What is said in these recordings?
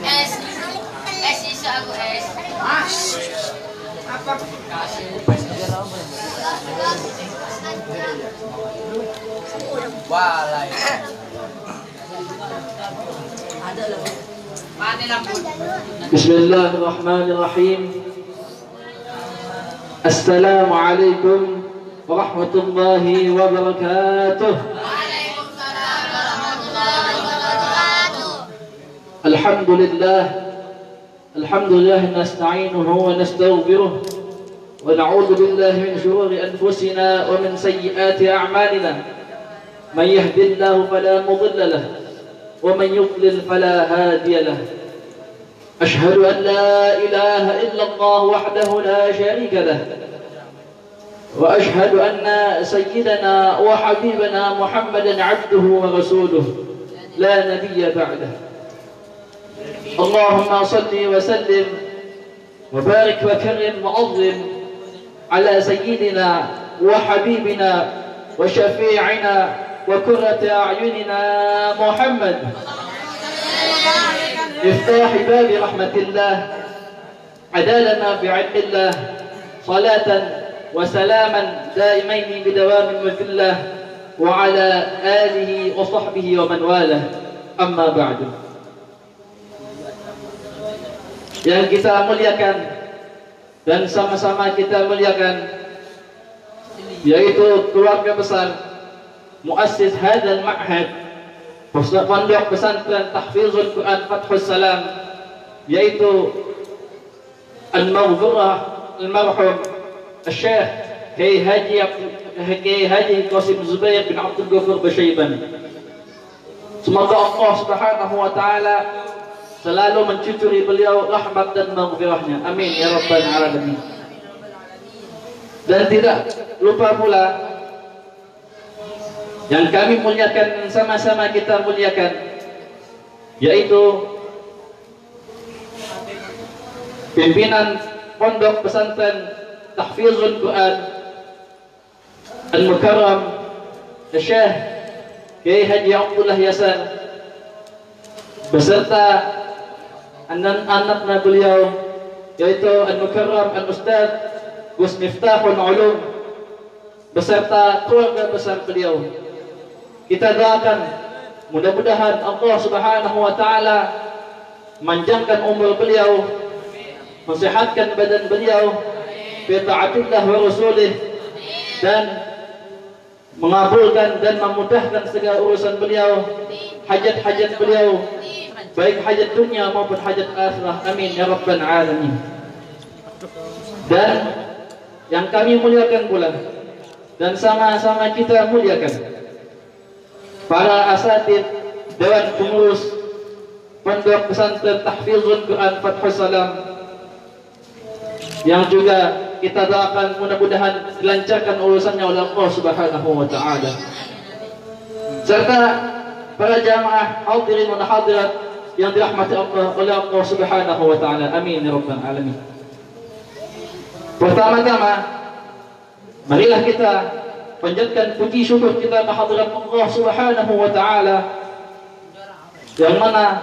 S. S isu aku S. Apa? Walai. Bismillahirrahmanirrahim. Assalamualaikum warahmatullahi wabarakatuh. Waalaikumsalam warahmatullahi wabarakatuh. Alhamdulillah nasta'inuhu wa nastaghfiruh wa na'udzu billahi min shururi anfusina wa min sayyiati a'malina. Man yahdihillahu fala mudilla lahu ومن يضلل فلا هادي له أشهد أن لا إله إلا الله وحده لا شريك له وأشهد أن سيدنا وحبيبنا محمدا عبده ورسوله لا نبي بعده اللهم صل وسلم وبارك وكرم وعظم على سيدنا وحبيبنا وشفيعنا وقرة أعيننا محمد مفتاح باب رحمة الله عدالنا بعلم الله صلاة وسلاما دائمين بدوام ملك الله وعلى آله وصحبه ومن والاه أما بعد. Yang kita muliakan dan sama-sama kita muliakan yaitu keluarga besar Muassis hadzal ma'had, pondok pesantren Tahfizul Quran Fathus Salam, yaitu Al-Maghfurah Al-Marhum Al-Syekh Kiai Haji Qasim Zubair bin Abdul Ghafur Basyaibani. Semoga Allah Subhanahu wa taala selalu mencucuri beliau rahmat dan maghfirahnya. Amin ya rabbal alamin. Dan tidak lupa pula yang kami muliakan, sama-sama kita muliakan, yaitu pimpinan Pondok Pesantren Tahfizul Quran Al-Mukarram Syekh Kiai Haji Abdullah Yasan beserta anak-anaknya beliau, yaitu Al-Mukarram Al-Ustaz Gus Miftahul Ulum beserta keluarga besar beliau. Kita doakan mudah-mudahan Allah Subhanahu wa taala manjangkan umur beliau, mensehatkan badan beliau, bi ta'atillah wa rasulih, dan mengabulkan dan memudahkan segala urusan beliau, hajat-hajat beliau, baik hajat dunia maupun hajat akhirah. Amin ya rabbal alamin. Dan yang kami muliakan pula dan sama-sama kita muliakan para asatid Dewan Pengurus Pondok Pesantren Tahfizul Quran Fathus Salam, yang juga kita doakan mudah-mudahan dilancarkan urusannya oleh Allah Subhanahu wa taala, serta para jamaah hadirin dan hadirat yang dirahmati Allah oleh Allah Subhanahu wa taala. Amin ya rabbal alamin. Pertama-tama marilah kita panjatkan puji syukur kita kehadirat Allah Subhanahu wa taala, yang mana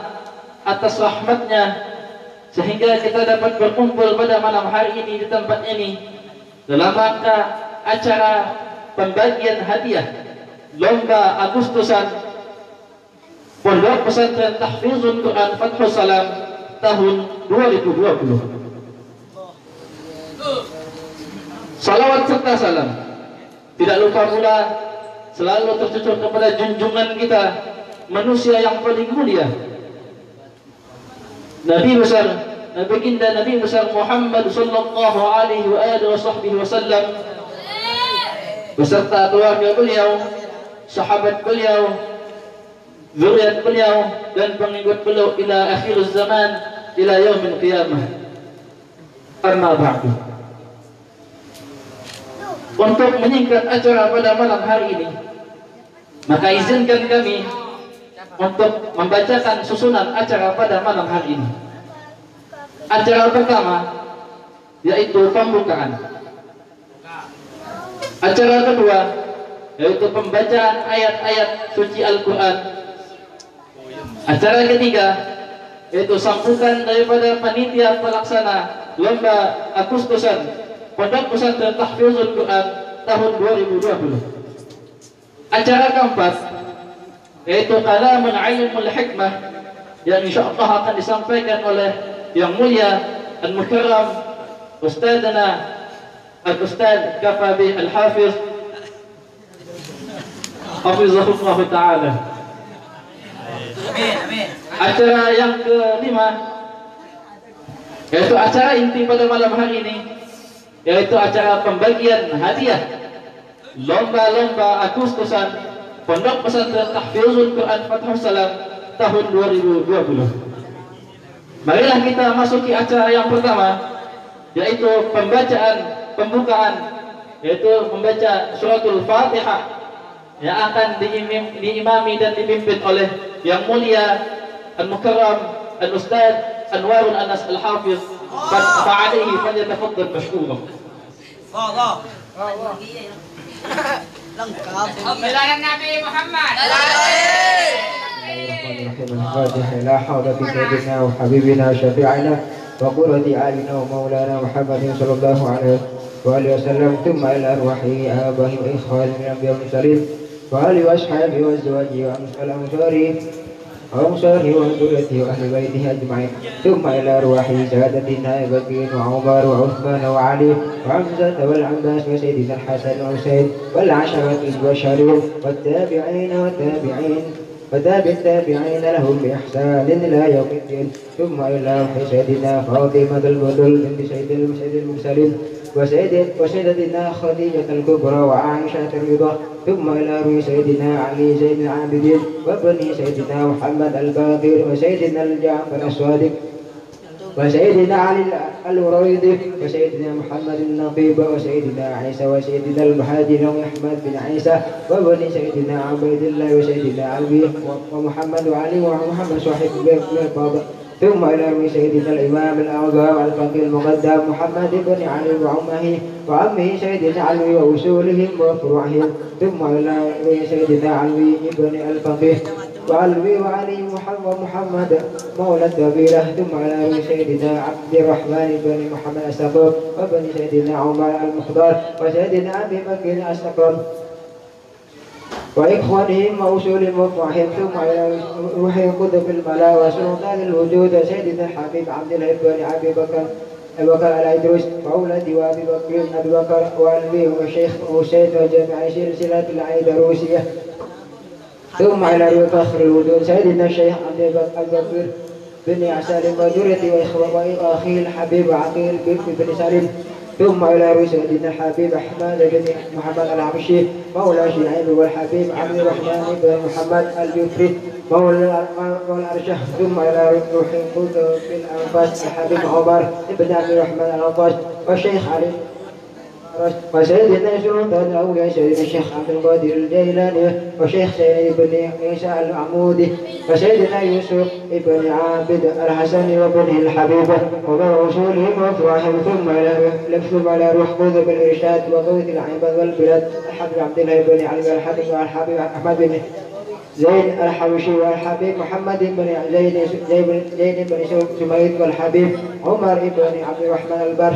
atas rahmatnya sehingga kita dapat berkumpul pada malam hari ini di tempat ini dalam rangka acara pembagian hadiah lomba Agustusan Pondok Pesantren Tahfizul Quran Fathus Salam tahun 2020. Salawat serta salam tidak lupa pula selalu tercucur kepada junjungan kita, manusia yang paling mulia, Nabi besar, Nabi besar Muhammad sallallahu alaihi wasallam beserta keluarga beliau, sahabat beliau, zuriat beliau, dan pengikut beliau ila akhir zaman, ila yaumil qiyamah. Amma ba'du. Untuk menyingkat acara pada malam hari ini, maka izinkan kami untuk membacakan susunan acara pada malam hari ini. Acara pertama yaitu pembukaan. Acara kedua yaitu pembacaan ayat-ayat suci Al-Quran. Acara ketiga yaitu sambutan daripada panitia pelaksana lomba Agustusan Pondok Pesantren Tahfizul Quran tahun 2020. Acara keempat yaitu Kalamun Ilmul Hikmah yang insyaallah akan disampaikan oleh Yang Mulia Al-Mukarram Ustadzana Al-Ustadz Kafabi Al-Hafiz Hafizahullah Ta'ala. Amin. Acara yang kelima yaitu acara inti pada malam hari ini, yaitu acara pembagian hadiah lomba-lomba Agustusan Pondok Pesantren Tahfizul Quran Fathul Salam tahun 2020. Marilah kita masuki acara yang pertama, yaitu pembukaan, yaitu membaca suratul Fatihah yang akan diimami dan dipimpin oleh Yang Mulia Al-Mukarram Al-Ustadz Anwarul Anas Al-Hafiz. Fa'alaihi falyatafaddal mashkura. Bilangan Nabi Muhammad. الفاتحة لا حول في سيدنا وحبيبنا وشفيعنا وقرة أعيننا ومولانا محمد صلى الله عليه وآله وسلم، ثم إلى أرواح آبائه وإخوانه من الأنبياء والمرسلين وآله وأصحابه وأزواجه وأنصاره وذريته وأهل بيته أجمعين، ثم إلى أرواح سادتنا أبي بكر وعمر وعثمان وعلي وحمزة والعباس وسيدنا الحسن وحسين والعشرة البشرين وتابع التابعين لهم بإحسان إلى يوم الدين، ثم إلى روح سيدنا فاطمة البدل بنت سيد المرسلين وسيدتنا خديجة الكبرى وعائشة الرضا، ثم إلى روح سيدنا علي زين العابدين وابن سيدنا محمد الباقر وسيدنا الجعفر الصادق وسيدنا علي الوريدي وسيدنا محمد النقيب وسيدنا عيسى وسيدنا المهاجر وأحمد بن عيسى وابن سيدنا عبيد الله وسيدنا علي ومحمد وعلي ومحمد صاحب الباب، ثم إلى سيدنا الإمام الأعظم الفقيه المقدم محمد بن علي وعمه سيدنا علي وأصولهم وفروعهم، ثم إلى سيدنا علي بن الفقيه وعلي ومحمد مولى الدبيرة، ثم إلى سيدنا عبد الرحمن بن محمد السقوف وبن سيدنا عمر المختار وسيدنا أبي بكر السقوف وإخوانهم وأصولهم وفروعهم، ثم إلى روح قطب الملا وسلطان الوجود سيدنا الحبيب عبد الله بن أبي بكر العيدروس وأولادي وأبي بكر وألبي والشيخ حسين وجميع سلسلة العيدروسية، ثم إلى روح فخر الوجود سيدنا الشيخ عبد البكر بن سالم وجرتي وأخيه الحبيب عقيل بن سالم، ثم إلى روح سيدنا الحبيب أحمد بن محمد العبشي مولى شعيب والحبيب عبد الرحمن بن محمد الجفري مولى الأرشح، ثم إلى روح القدس بن الأنفاس الحبيب عمر بن عبد الرحمن الأنفاس والشيخ علي وسيدنا سلطان الأولياء سيدنا الشيخ عبد القادر الجيلاني وشيخ سيد بن عيسى العمودي وسيدنا يوسف بن عابد الحسن وابنه الحبيب ومن رسولهم وفراحهم، ثم إلى روح قطب الإرشاد وغوث العباد والبلاد الحبيب عبد الله بن علي الحبيب والحبيب أحمد بن زين الحبشي والحبيب محمد بن زين بن سميد والحبيب عمر بن عبد الرحمن البر،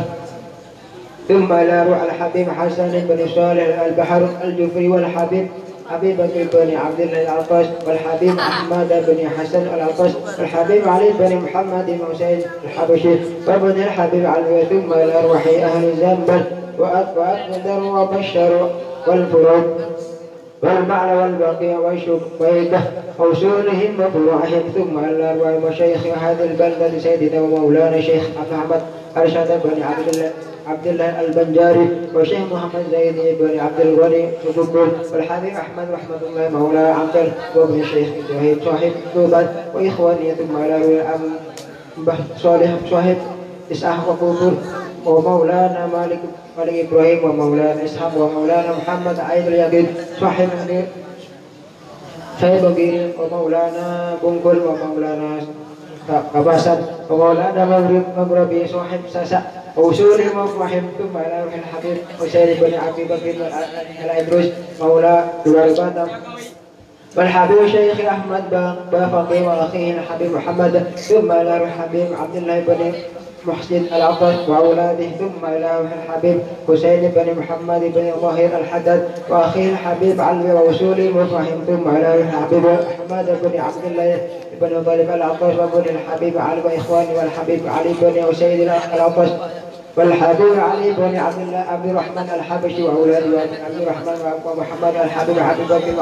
ثم إلى روح الحبيب حسن بن صالح البحر الجفري والحبيب أبي بكر بن عبد الله العطاش والحبيب أحمد بن حسن العطاش والحبيب علي بن محمد بن حسين الحبشي وابن الحبيب علي، ثم إلى روح أهل زنبل وأكدر وبشر والفروض والمعنى والبقيع والشبيكة وأصولهم وفروعهم، ثم إلى روح مشايخ هذه البلدة سيدنا ومولانا شيخ محمد أرشد بن عبد الله البنجاري وشيخ محمد زيد بن عبد الغني وذكر والحبيب أحمد رحمة الله مولى عبد وابن الشيخ إبراهيم صاحب دوبان وإخواني، ثم إلى الأم صالح صاحب إسحاق وقبور ومولانا مالك إبراهيم ومولانا إسحاق ومولانا محمد عيد اليقين صاحب بقير ومولانا بنقل ومولانا قباسات ومولانا مغربي صاحب ساسا ووصولهم وفرحهم، ثم إلى روح الحبيب حسين بن أبي بكر العيدروس مولى دولار باتم والحبيب شيخ أحمد بافقي وأخيه الحبيب محمد، ثم إلى الحبيب عبد الله بن محسن العطش وأولاده، ثم إلى الحبيب حسين بن محمد بن ظهير الحدد وأخيه الحبيب علوي ووصول المفهم، ثم إلى الحبيب أحمد بن عبد الله بن طالب العطش وابن الحبيب علي وإخواني، والحبيب علي بن أسيد العطش والحبيب علي بن عبد الرحمن الحبشي وأولاده عبد الرحمن ومحمد الحبيب عبد بن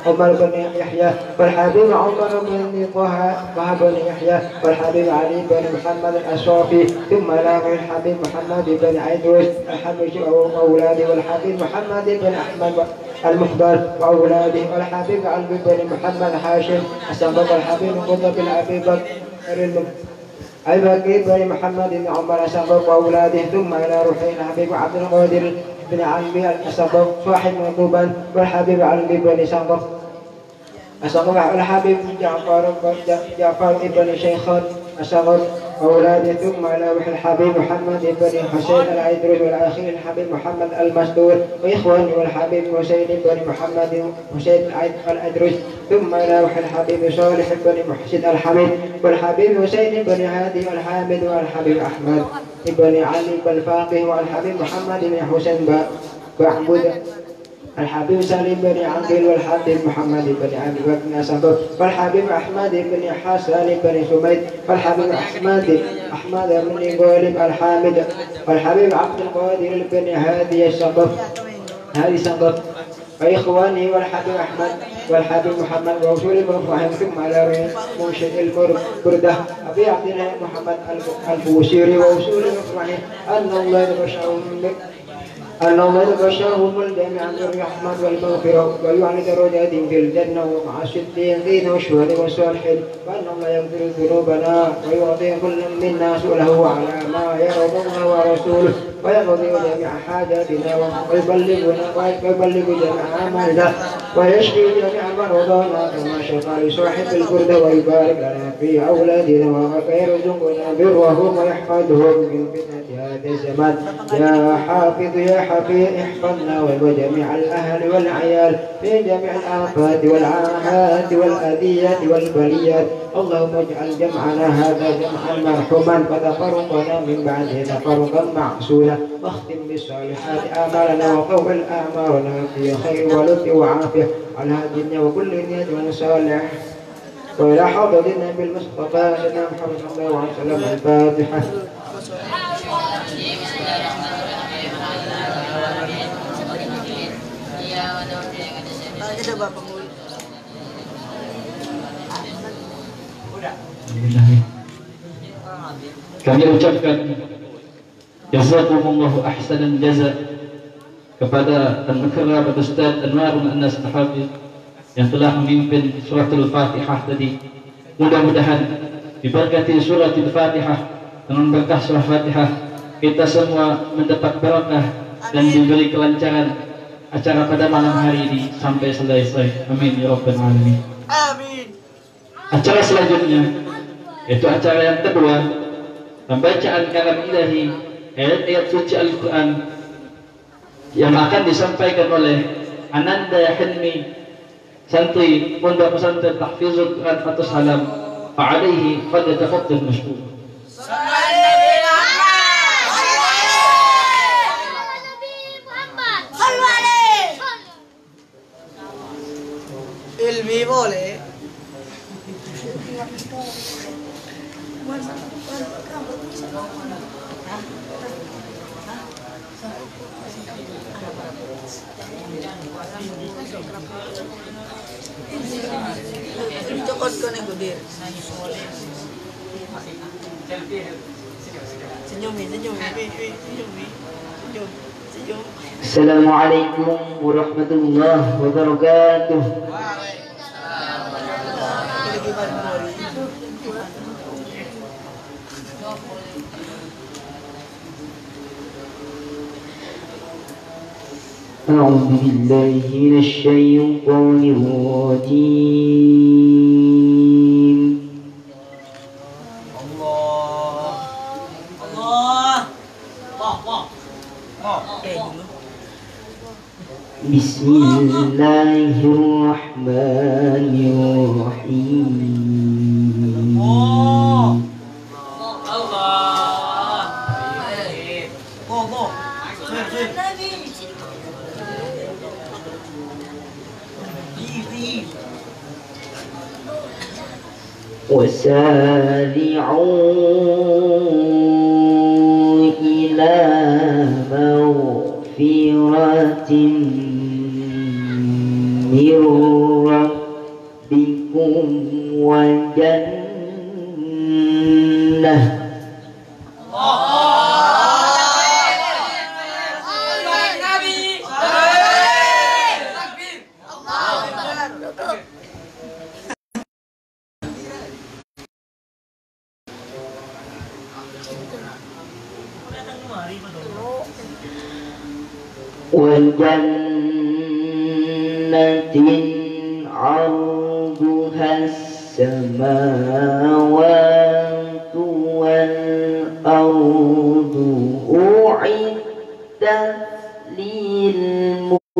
عمر بن يحيى، والحبيب عمر بن طه بن يحيى، والحبيب علي بن محمد الأشرفي، ثم له الحبيب محمد بن عيدروس الحبشي وأولاده، والحبيب محمد بن أحمد المخبر وأولاده، والحبيب علي بن محمد هاشم السبق، والحبيب قطب الأبي بكر البكر بن محمد بن عمر السبق وأولاده، ثم إلى روحين الحبيب عبد القادر بن علي السبق صاحب مطلوبا، والحبيب علي بن سبق السبق، والحبيب جعفر بن شيخان السبق وأولاده، ثم إلى روح الحبيب محمد بن حسين العيدروس، والأخير الحبيب محمد المسدور وإخوانه، والحبيب حسين بن محمد حسين العيدروس، ثم إلى روح الحبيب صالح بن محسن الحميد، والحبيب حسين بن هادي الحامد، والحبيب أحمد بن علي الفاقه، والحبيب محمد بن حسين بعبد، الحبيب سالم بن عقيل، والحبيب محمد بن عبد بن سبب، والحبيب أحمد بن حسن بن حميد، والحبيب أحمد بن غالب الحامد، والحبيب عبد القادر بن هادي السبب وإخوانه، والحبيب أحمد والحبيب محمد ووصول المفاهيم، ثم على منشد البردة أبي عبد الله محمد البوسيري ووصول المفاهيم أن الله يبشرهم الجميع بالرحمة والمغفرة ويعلي درجاتهم في الجنة ومع الصديقين والشهداء والصالحين، وأن الله يغفر ذنوبنا ويعطي كل منا سؤله على ما يرضى الله ورسوله، ويقضي جميع حاجاتنا ويبلغ جميع أعمالنا ويشفي جميع مرضانا كما شفى لصاحب البرد، ويبارك لنا في أولادنا ويرزقنا برهم ويحفظهم من فتنة هذا الزمان. يا حافظ يا حفيظ احفظنا وجميع الأهل والعيال في جميع الآفات والعاهات والأذيات والبليات. اللهم اجعل جمعنا هذا جمعا مرحوما وتفرقنا من بعده تفرقا معصوما، واختم بالصالحات آمالنا وطول أعمارنا في خير ولطف وعافية على الدنيا وكل نية وصالح، وإلى حضرة النبي المصطفى سيدنا محمد صلى الله عليه وسلم. الفاتحة. Kami ucapkan jazakumullahu ahsanal jaza kepada Al-Mukarram Ustaz Anwarul Anas Al-Hafiz yang telah memimpin suratul Fatihah tadi. Mudah-mudahan diberkati suratul Fatihah dengan berkah surah Fatihah kita semua mendapat barakah dan diberi kelancaran acara pada malam hari ini sampai selesai. Amin ya rabbal alamin. Amin. Acara selanjutnya yaitu acara yang kedua, pembacaan kalam ilahi, ayat-ayat suci Al-Quran yang akan disampaikan oleh Ananda Hilmi, santri Pondok Pesantren Tahfizul Quran Fathus Salam. Fa'alaihi falyatafaddal mashkur. Ilmi boleh. Cokot ko na gudir. Senyum. Assalamualaikum warahmatullahi wabarakatuh. أعوذ بالله من الشيطان الرجيم. Bismillahirrahmanirrahim. وسارعوا إلى مغفرة من ربكم وجنة وجنة عرضها السماوات والأرض أعدت للمتقين.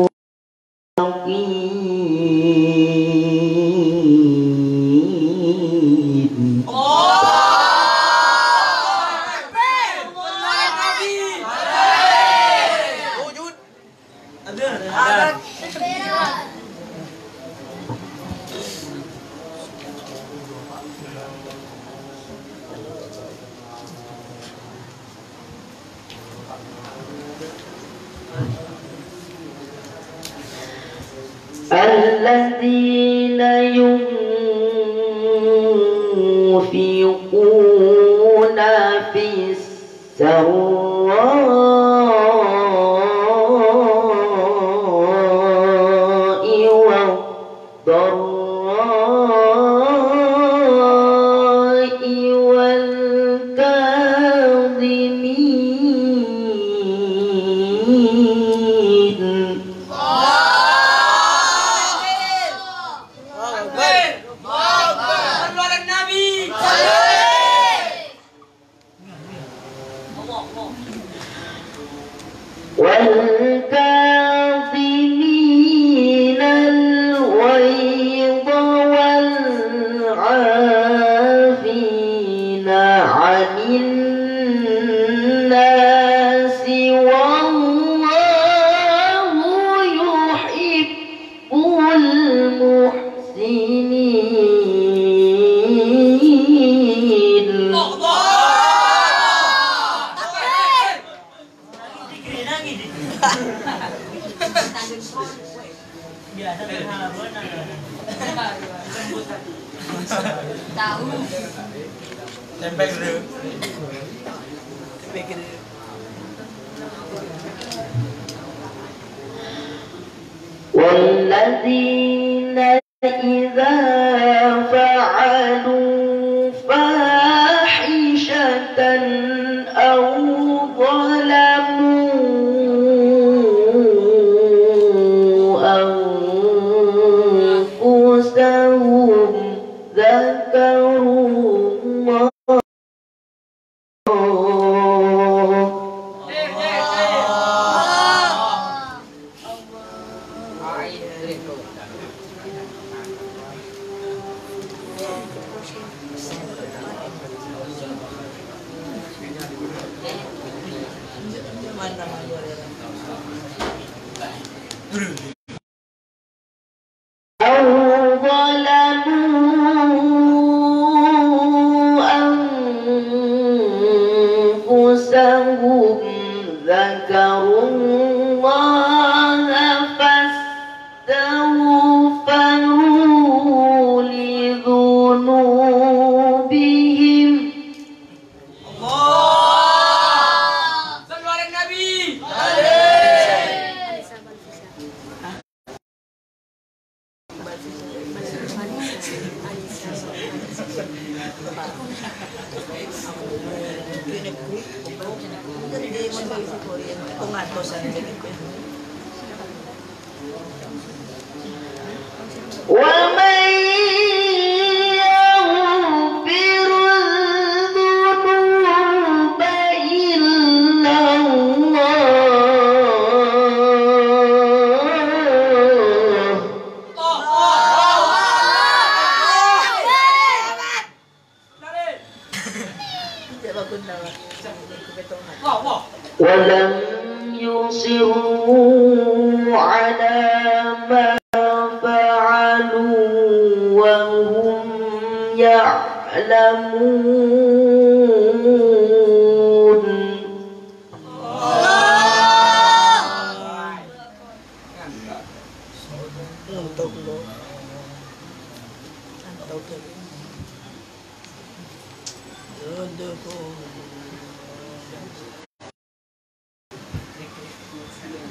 الذين ينفقون في السراء والضراء والكاظمين والكاظمين الغيظ والعافين عن الناس والله يحب المحسنين. والذين إذا فعلوا فاحشة أو ظلموا أنفسهم ذكروا الله أو ظلموا أنفسهم ذكروا الله فاستغفروا لذنوبهم ومن يغفر الذنوب إلا الله Tidak bagus dah. Kebetulan. Wah. ولم يصروا على ما فعلوا وهم يعلمون Untuk lo. Untuk lo.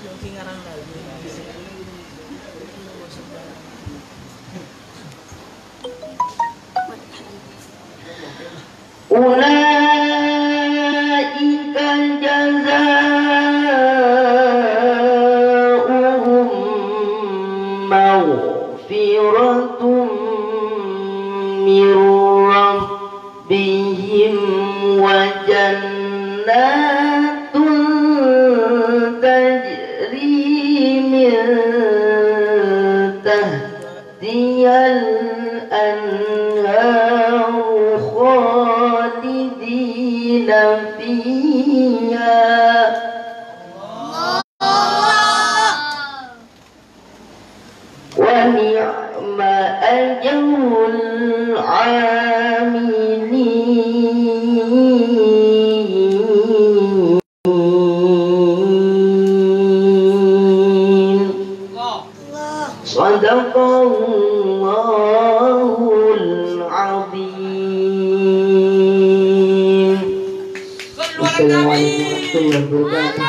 Joki ngarang lagi. أولئك جزاؤهم مغفرة من ربهم وجنات تجري من تحتها الأنهار خالدين فيها ونعم أجر العاملين صدق الله العظيم. Assalamualaikum warahmatullahi wabarakatuh.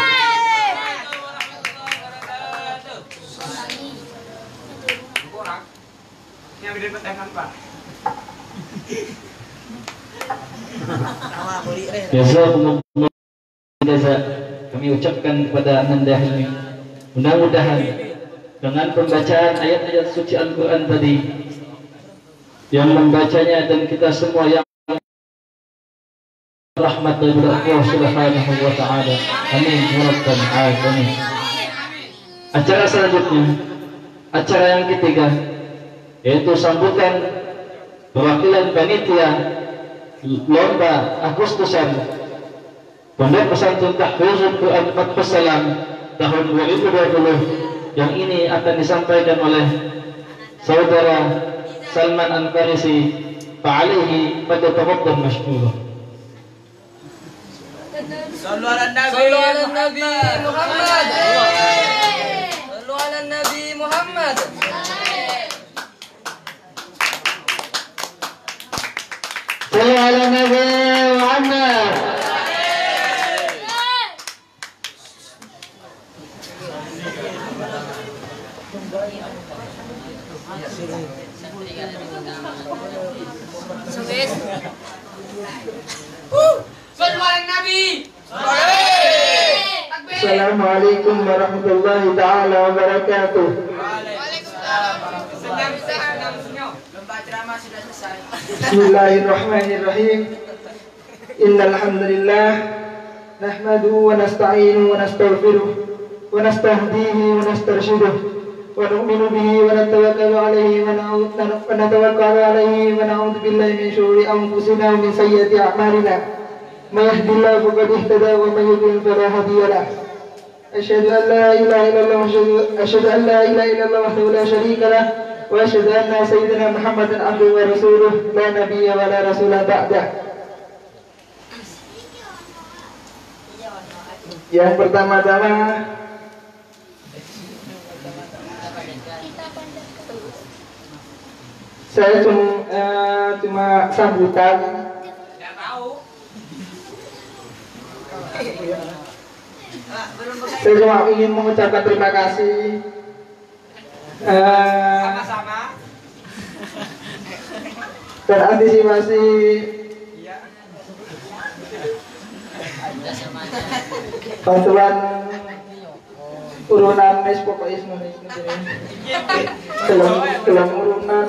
Yang beda petangan Pak. Nama boleh reh. Jazakumullah jaza. Kami ucapkan kepada Anda ini, mudah-mudahan dengan pembacaan ayat-ayat suci Al-Quran tadi, yang membacanya dan kita semua yang rahmat dari Allah Subhanahu wa taala. Amin ya rabbal alamin. Acara selanjutnya, acara yang ketiga, yaitu sambutan perwakilan panitia lomba Agustusan Pondok Pesantren Tahfizul Quran Fathus Salam tahun 2020, yang ini akan disampaikan oleh saudara Salman Anfarisi. Fa'alaihi falyatafaddal mashkura. Sallu ala Nabi Muhammad. Sallu ala Nabi Muhammad. Sallu ala Nabi Muhammad. Sallu ala Nabi. Assalamualaikum warahmatullahi taala wabarakatuh. Lomba ceramah sudah selesai. Bismillahirrahmanirrahim. Innal hamdalillah nahmaduhu wa nasta'inuhu wa nastaghfiruh wa nastahdihi wa nastarshiduh wa nu'minu bihi wa natawakkalu alayhi wa na'udzu billahi min shururi anfusina wa min sayyiati a'malina. May yahdihillahu faqad ihtada wa may yudlil fala hadiya lahu. Asyhadu an la ilaha illallah wahdahu la syarika lah wa asyhadu anna sayyidina Muhammadan abduhu wa rasuluh la nabiyya wa la rasula ba'dah. Yang pertama-tama saya cuma sambutan. Tidak tahu. Saya cuma ingin mengucapkan terima kasih Sama-sama. dan antisipasi bantuan urunan nes pokoknya kelam urunan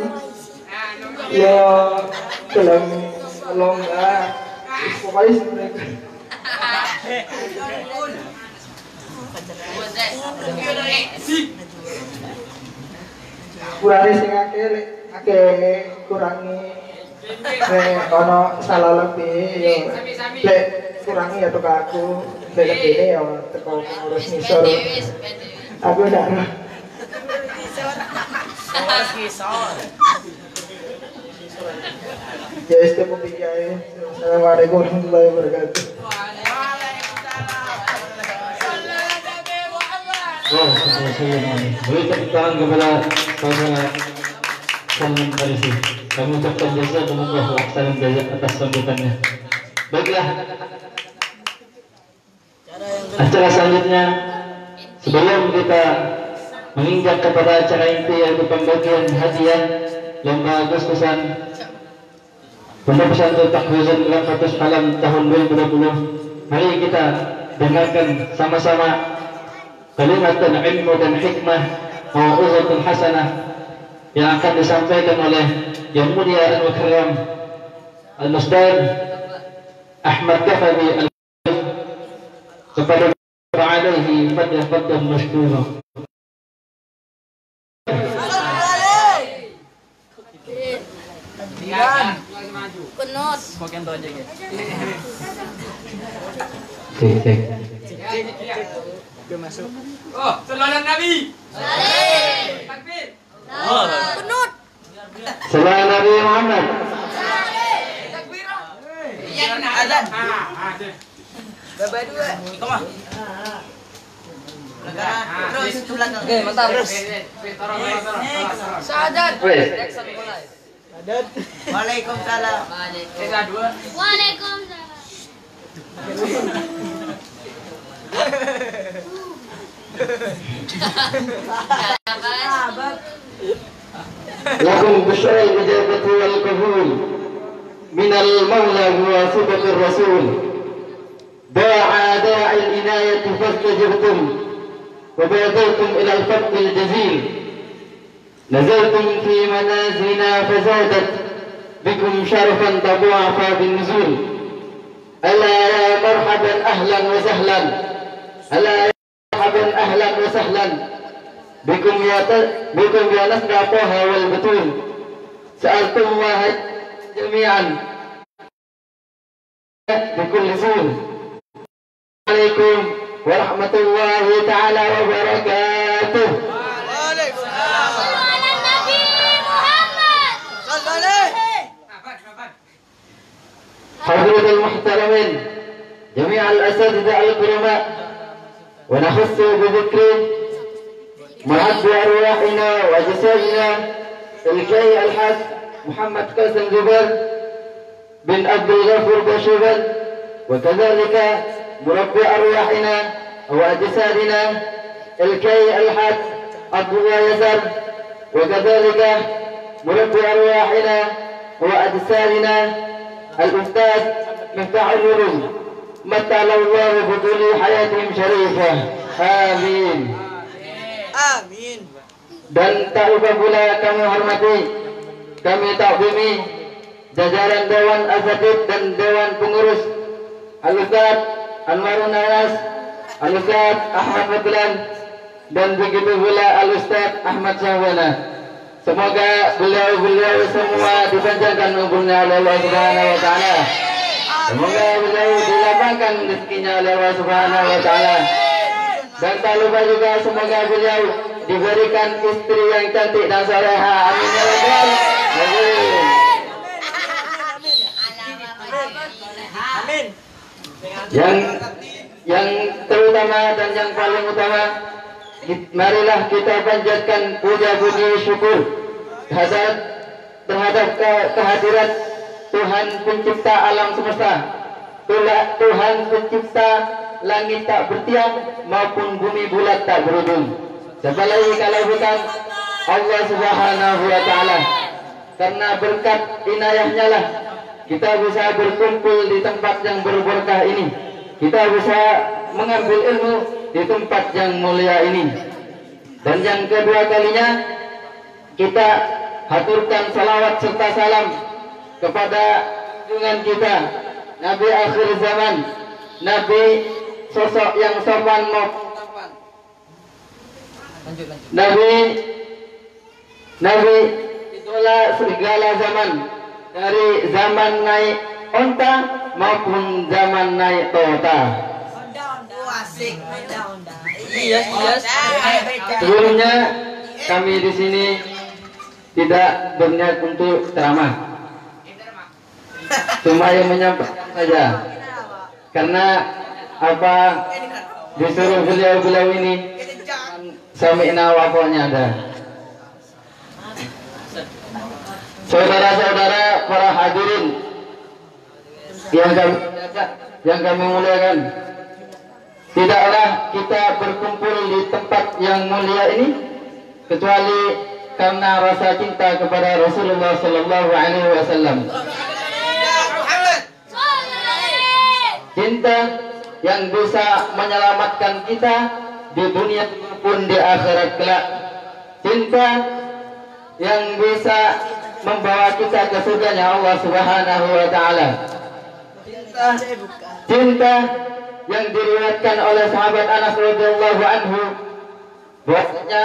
ya kelam longga pokoknya mereka kurangi sing akeh kurangi ono salah lebih yo. Lek kurangi ya teko aku. Lek lebih ya teko pengurus nisor. Aku ndak roh. Ya itu pembicaraan. Assalamualaikum warahmatullahi wabarakatuh. Beri tepuk tangan kepada para Salman Farisi. Kami ucapkan jazakumullah khairan jazaa atas sambutannya. Baiklah, acara selanjutnya sebelum kita menginjak kepada acara inti yaitu pembagian hadiah lomba Agustusan Pondok Pesantren Tahfizul Al-Fatih Alam tahun 2020, mari kita dengarkan sama-sama kalimat dan ilmu dan hikmah mau'izatul hasanah yang akan disampaikan oleh Yang Mulia Al-Mukarram Al-Ustaz Ahmad Kafabi kepada alaihi fadhlan mashkura. Kunut. Cek. Oh, sallallahu Nabi. Takbir. Kunut. Salam Nabi Muhammad. Takbir. Iya, ada. Baba dua. Toma. Terus belakang. Oke, mantap. Terus. Sahadat. Action mulai. Sahadat. Waalaikumsalam. Dua. Waalaikumsalam. لكم بشرى الإجابة والقبول من المولى بواسطة الرسول. داعى داعي العناية فاستجبتم وبادرتم إلى الفضل الجزيل. نزلتم في منازلنا فزادت بكم شرفا تضاعفا بالنزول. ألا يا مرحبا أهلا وسهلا، ألا يا مرحبا أهلا وسهلا بكم يا نسل طه والبتول. سألتم الله جميعا بكل زول. عليكم ورحمة الله تعالى وبركاته. حضرة المحترمين جميع الأساتذة الكرماء، ونخص بذكر معد أرواحنا وجسادنا الكي الحاج محمد قاسم زبير بن عبد الغفور بشوبل، وكذلك مربي أرواحنا وأجسادنا الكي الحاج عبد الله يزر، وكذلك مربي أرواحنا وأجسادنا الأستاذ مفتاح العلوم، متع الله بطول حياتهم شريفة. آمين. Amin. Dan tak lupa pula kami hormati, kami takzimi jajaran Dewan Asatid dan Dewan Pengurus Al-Ustaz Anwarul Anas, Al-Ustaz Ahmad Fadlan, dan begitu pula Al-Ustaz Ahmad Syahwana. Semoga beliau-beliau semua dipanjangkan umurnya oleh Allah Subhanahu wa taala. Semoga beliau dilapangkan rezekinya oleh Allah Subhanahu wa taala. Dan tak lupa juga semoga beliau diberikan istri yang cantik dan soleha. Amin ya rabbal alamin. Amin. Yang terutama dan yang paling utama, marilah kita panjatkan puja-puji syukur terhadap kehadiran Tuhan pencipta alam semesta, Tuhan pencipta langit tak bertiang maupun bumi bulat tak berujung. Siapa lagi kalau bukan Allah Subhanahu wa taala. Karena berkat inayahnya lah kita bisa berkumpul di tempat yang berberkah ini. Kita bisa mengambil ilmu di tempat yang mulia ini. Dan yang kedua kalinya kita haturkan salawat serta salam kepada junjungan kita Nabi akhir zaman, Nabi sosok yang sopan Nabi idola segala zaman, dari zaman naik onta maupun zaman naik tota. Asik. Iya. Sebelumnya kami di sini tidak berniat untuk ceramah, cuma yang menyampaikan saja. Karena apa disuruh beliau-beliau ini sami'na wa ata'na ada. Saudara-saudara para hadirin yang kami muliakan, tidaklah kita berkumpul di tempat yang mulia ini kecuali karena rasa cinta kepada Rasulullah Sallallahu Alaihi Wasallam. Cinta yang bisa menyelamatkan kita di dunia maupun di akhirat kelak. Cinta yang bisa membawa kita ke surganya Allah Subhanahu wa taala. Cinta yang diriwayatkan oleh sahabat Anas radhiyallahu anhu bahwasanya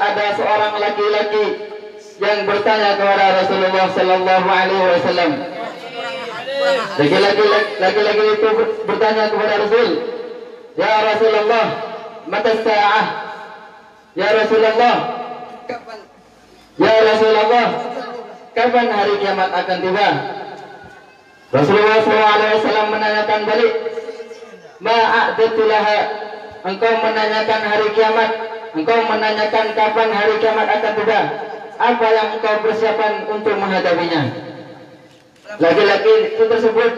ada seorang laki-laki yang bertanya kepada Rasulullah sallallahu alaihi wasallam. Laki-laki itu bertanya kepada Rasul, "Ya Rasulullah, mata sa'ah?" Ya Rasulullah, kapan hari kiamat akan tiba? Rasulullah SAW menanyakan balik, "Ma'a'datulaha?" Engkau menanyakan hari kiamat, engkau menanyakan kapan hari kiamat akan tiba. Apa yang engkau persiapkan untuk menghadapinya? Laki-laki itu tersebut,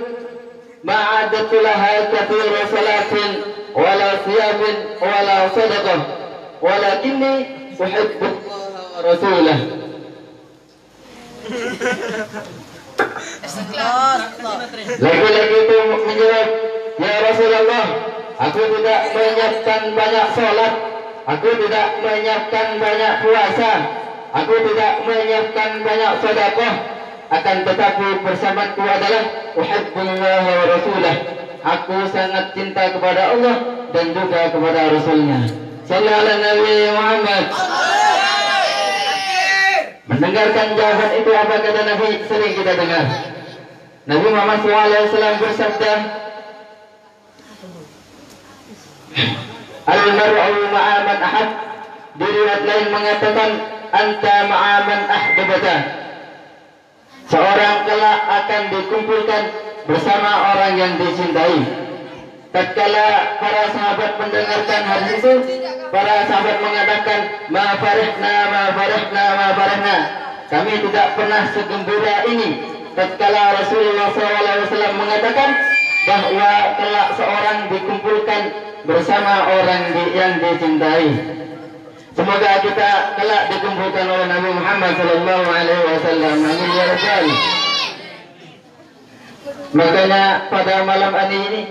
"Ma'a'datulaha kathiru salatin wala siyamin wala sadaqah walakinni uhibbullaha rasulah." Laki-laki itu menjawab, "Ya Rasulullah, aku tidak menyiapkan banyak sholat, aku tidak menyiapkan banyak puasa, aku tidak menyiapkan banyak sedekah, akan tetapi bersamaku adalah uhibbullaha wa rasulah. Aku sangat cinta kepada Allah dan juga kepada Rasulnya." Sallallahu alaihi Nabi Muhammad. Mendengarkan jawaban itu, apa kata Nabi? Sering kita dengar. Nabi Muhammad SAW bersabda, "Al-mar'u ma'a man ahab." Di riwayat lain mengatakan, "Anta ma'a man ahbabata." Seorang kelak akan dikumpulkan bersama orang yang dicintai. Tatkala para sahabat mendengarkan hadis itu, para sahabat mengatakan, "Ma farihna, ma farihna, ma farihna." Kami tidak pernah segembira ini. Tatkala Rasulullah SAW mengatakan bahwa kelak seorang dikumpulkan bersama orang yang dicintai. Semoga kita kelak dikumpulkan oleh Nabi Muhammad SAW. Amin ya Rabbal. Makanya pada malam ini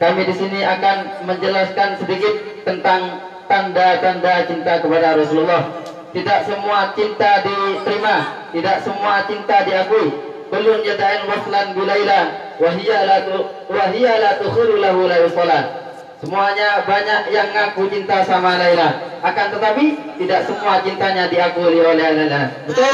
kami di sini akan menjelaskan sedikit tentang tanda-tanda cinta kepada Rasulullah. Tidak semua cinta diterima, tidak semua cinta diakui. Kullun yada'in waslan bilaila wa hiya la tukhiru lahu la yusalat. Semuanya banyak yang ngaku cinta sama Laila, akan tetapi tidak semua cintanya diakui oleh Laila. Betul?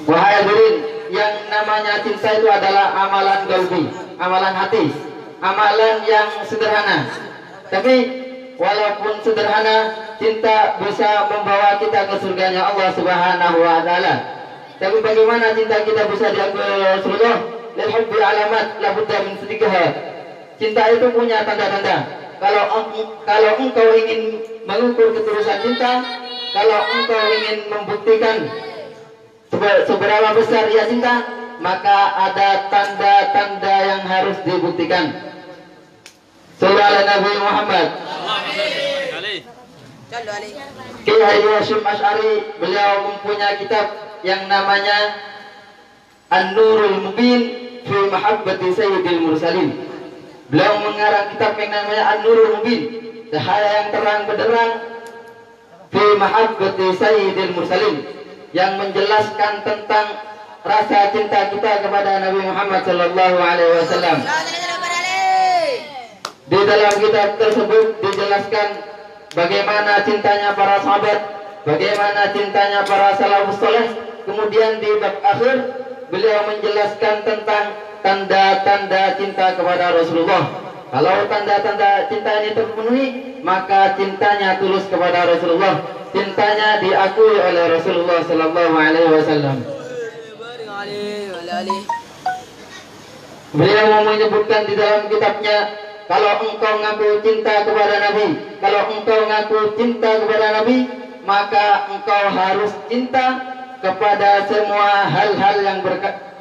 Wahai hadirin, yang namanya cinta itu adalah amalan qalbi, amalan hati, amalan yang sederhana. Tapi walaupun sederhana, cinta bisa membawa kita ke surganya Allah Subhanahu wa taala. Tapi bagaimana cinta kita bisa diakui oleh Rasulullah? Lil hubbi alamat la budda min sidqiha. Cinta itu punya tanda-tanda. Kalau engkau ingin mengukur ketulusan cinta, kalau engkau ingin membuktikan seberapa besar ia cinta, maka ada tanda-tanda yang harus dibuktikan. Sallallahu alaihi Nabi Muhammad. Kiai Haji Hasyim Asy'ari, beliau mempunyai kitab yang namanya An-Nurul Mubin fi Mahabbati Sayyidil Mursalin. Beliau mengarang kitab yang namanya An-Nurul Mubin, cahaya yang terang benderang fi Mahabbati Sayyidil Mursalin, yang menjelaskan tentang rasa cinta kita kepada Nabi Muhammad sallallahu alaihi wasallam. Di dalam kitab tersebut dijelaskan bagaimana cintanya para sahabat, bagaimana cintanya para salafus saleh. Kemudian di bab akhir beliau menjelaskan tentang tanda-tanda cinta kepada Rasulullah. Kalau tanda-tanda cinta ini terpenuhi, maka cintanya tulus kepada Rasulullah, cintanya diakui oleh Rasulullah sallallahu alaihi wasallam. Beliau mau menyebutkan di dalam kitabnya, kalau engkau ngaku cinta kepada Nabi, kalau engkau ngaku cinta kepada Nabi, maka engkau harus cinta kepada semua hal-hal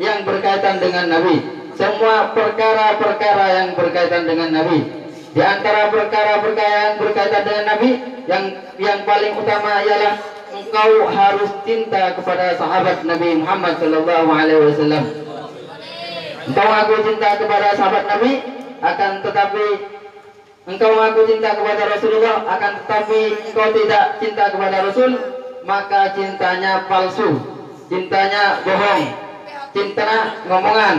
yang berkaitan dengan Nabi, semua perkara-perkara yang berkaitan dengan Nabi. Di antara perkara-perkara yang berkaitan dengan Nabi, yang paling utama ialah engkau harus cinta kepada sahabat Nabi Muhammad sallallahu alaihi wasallam. Engkau ngaku cinta kepada sahabat Nabi, akan tetapi engkau ngaku cinta kepada Rasulullah, akan tetapi engkau tidak cinta kepada Rasul, maka cintanya palsu, cintanya bohong, cintanya ngomongan,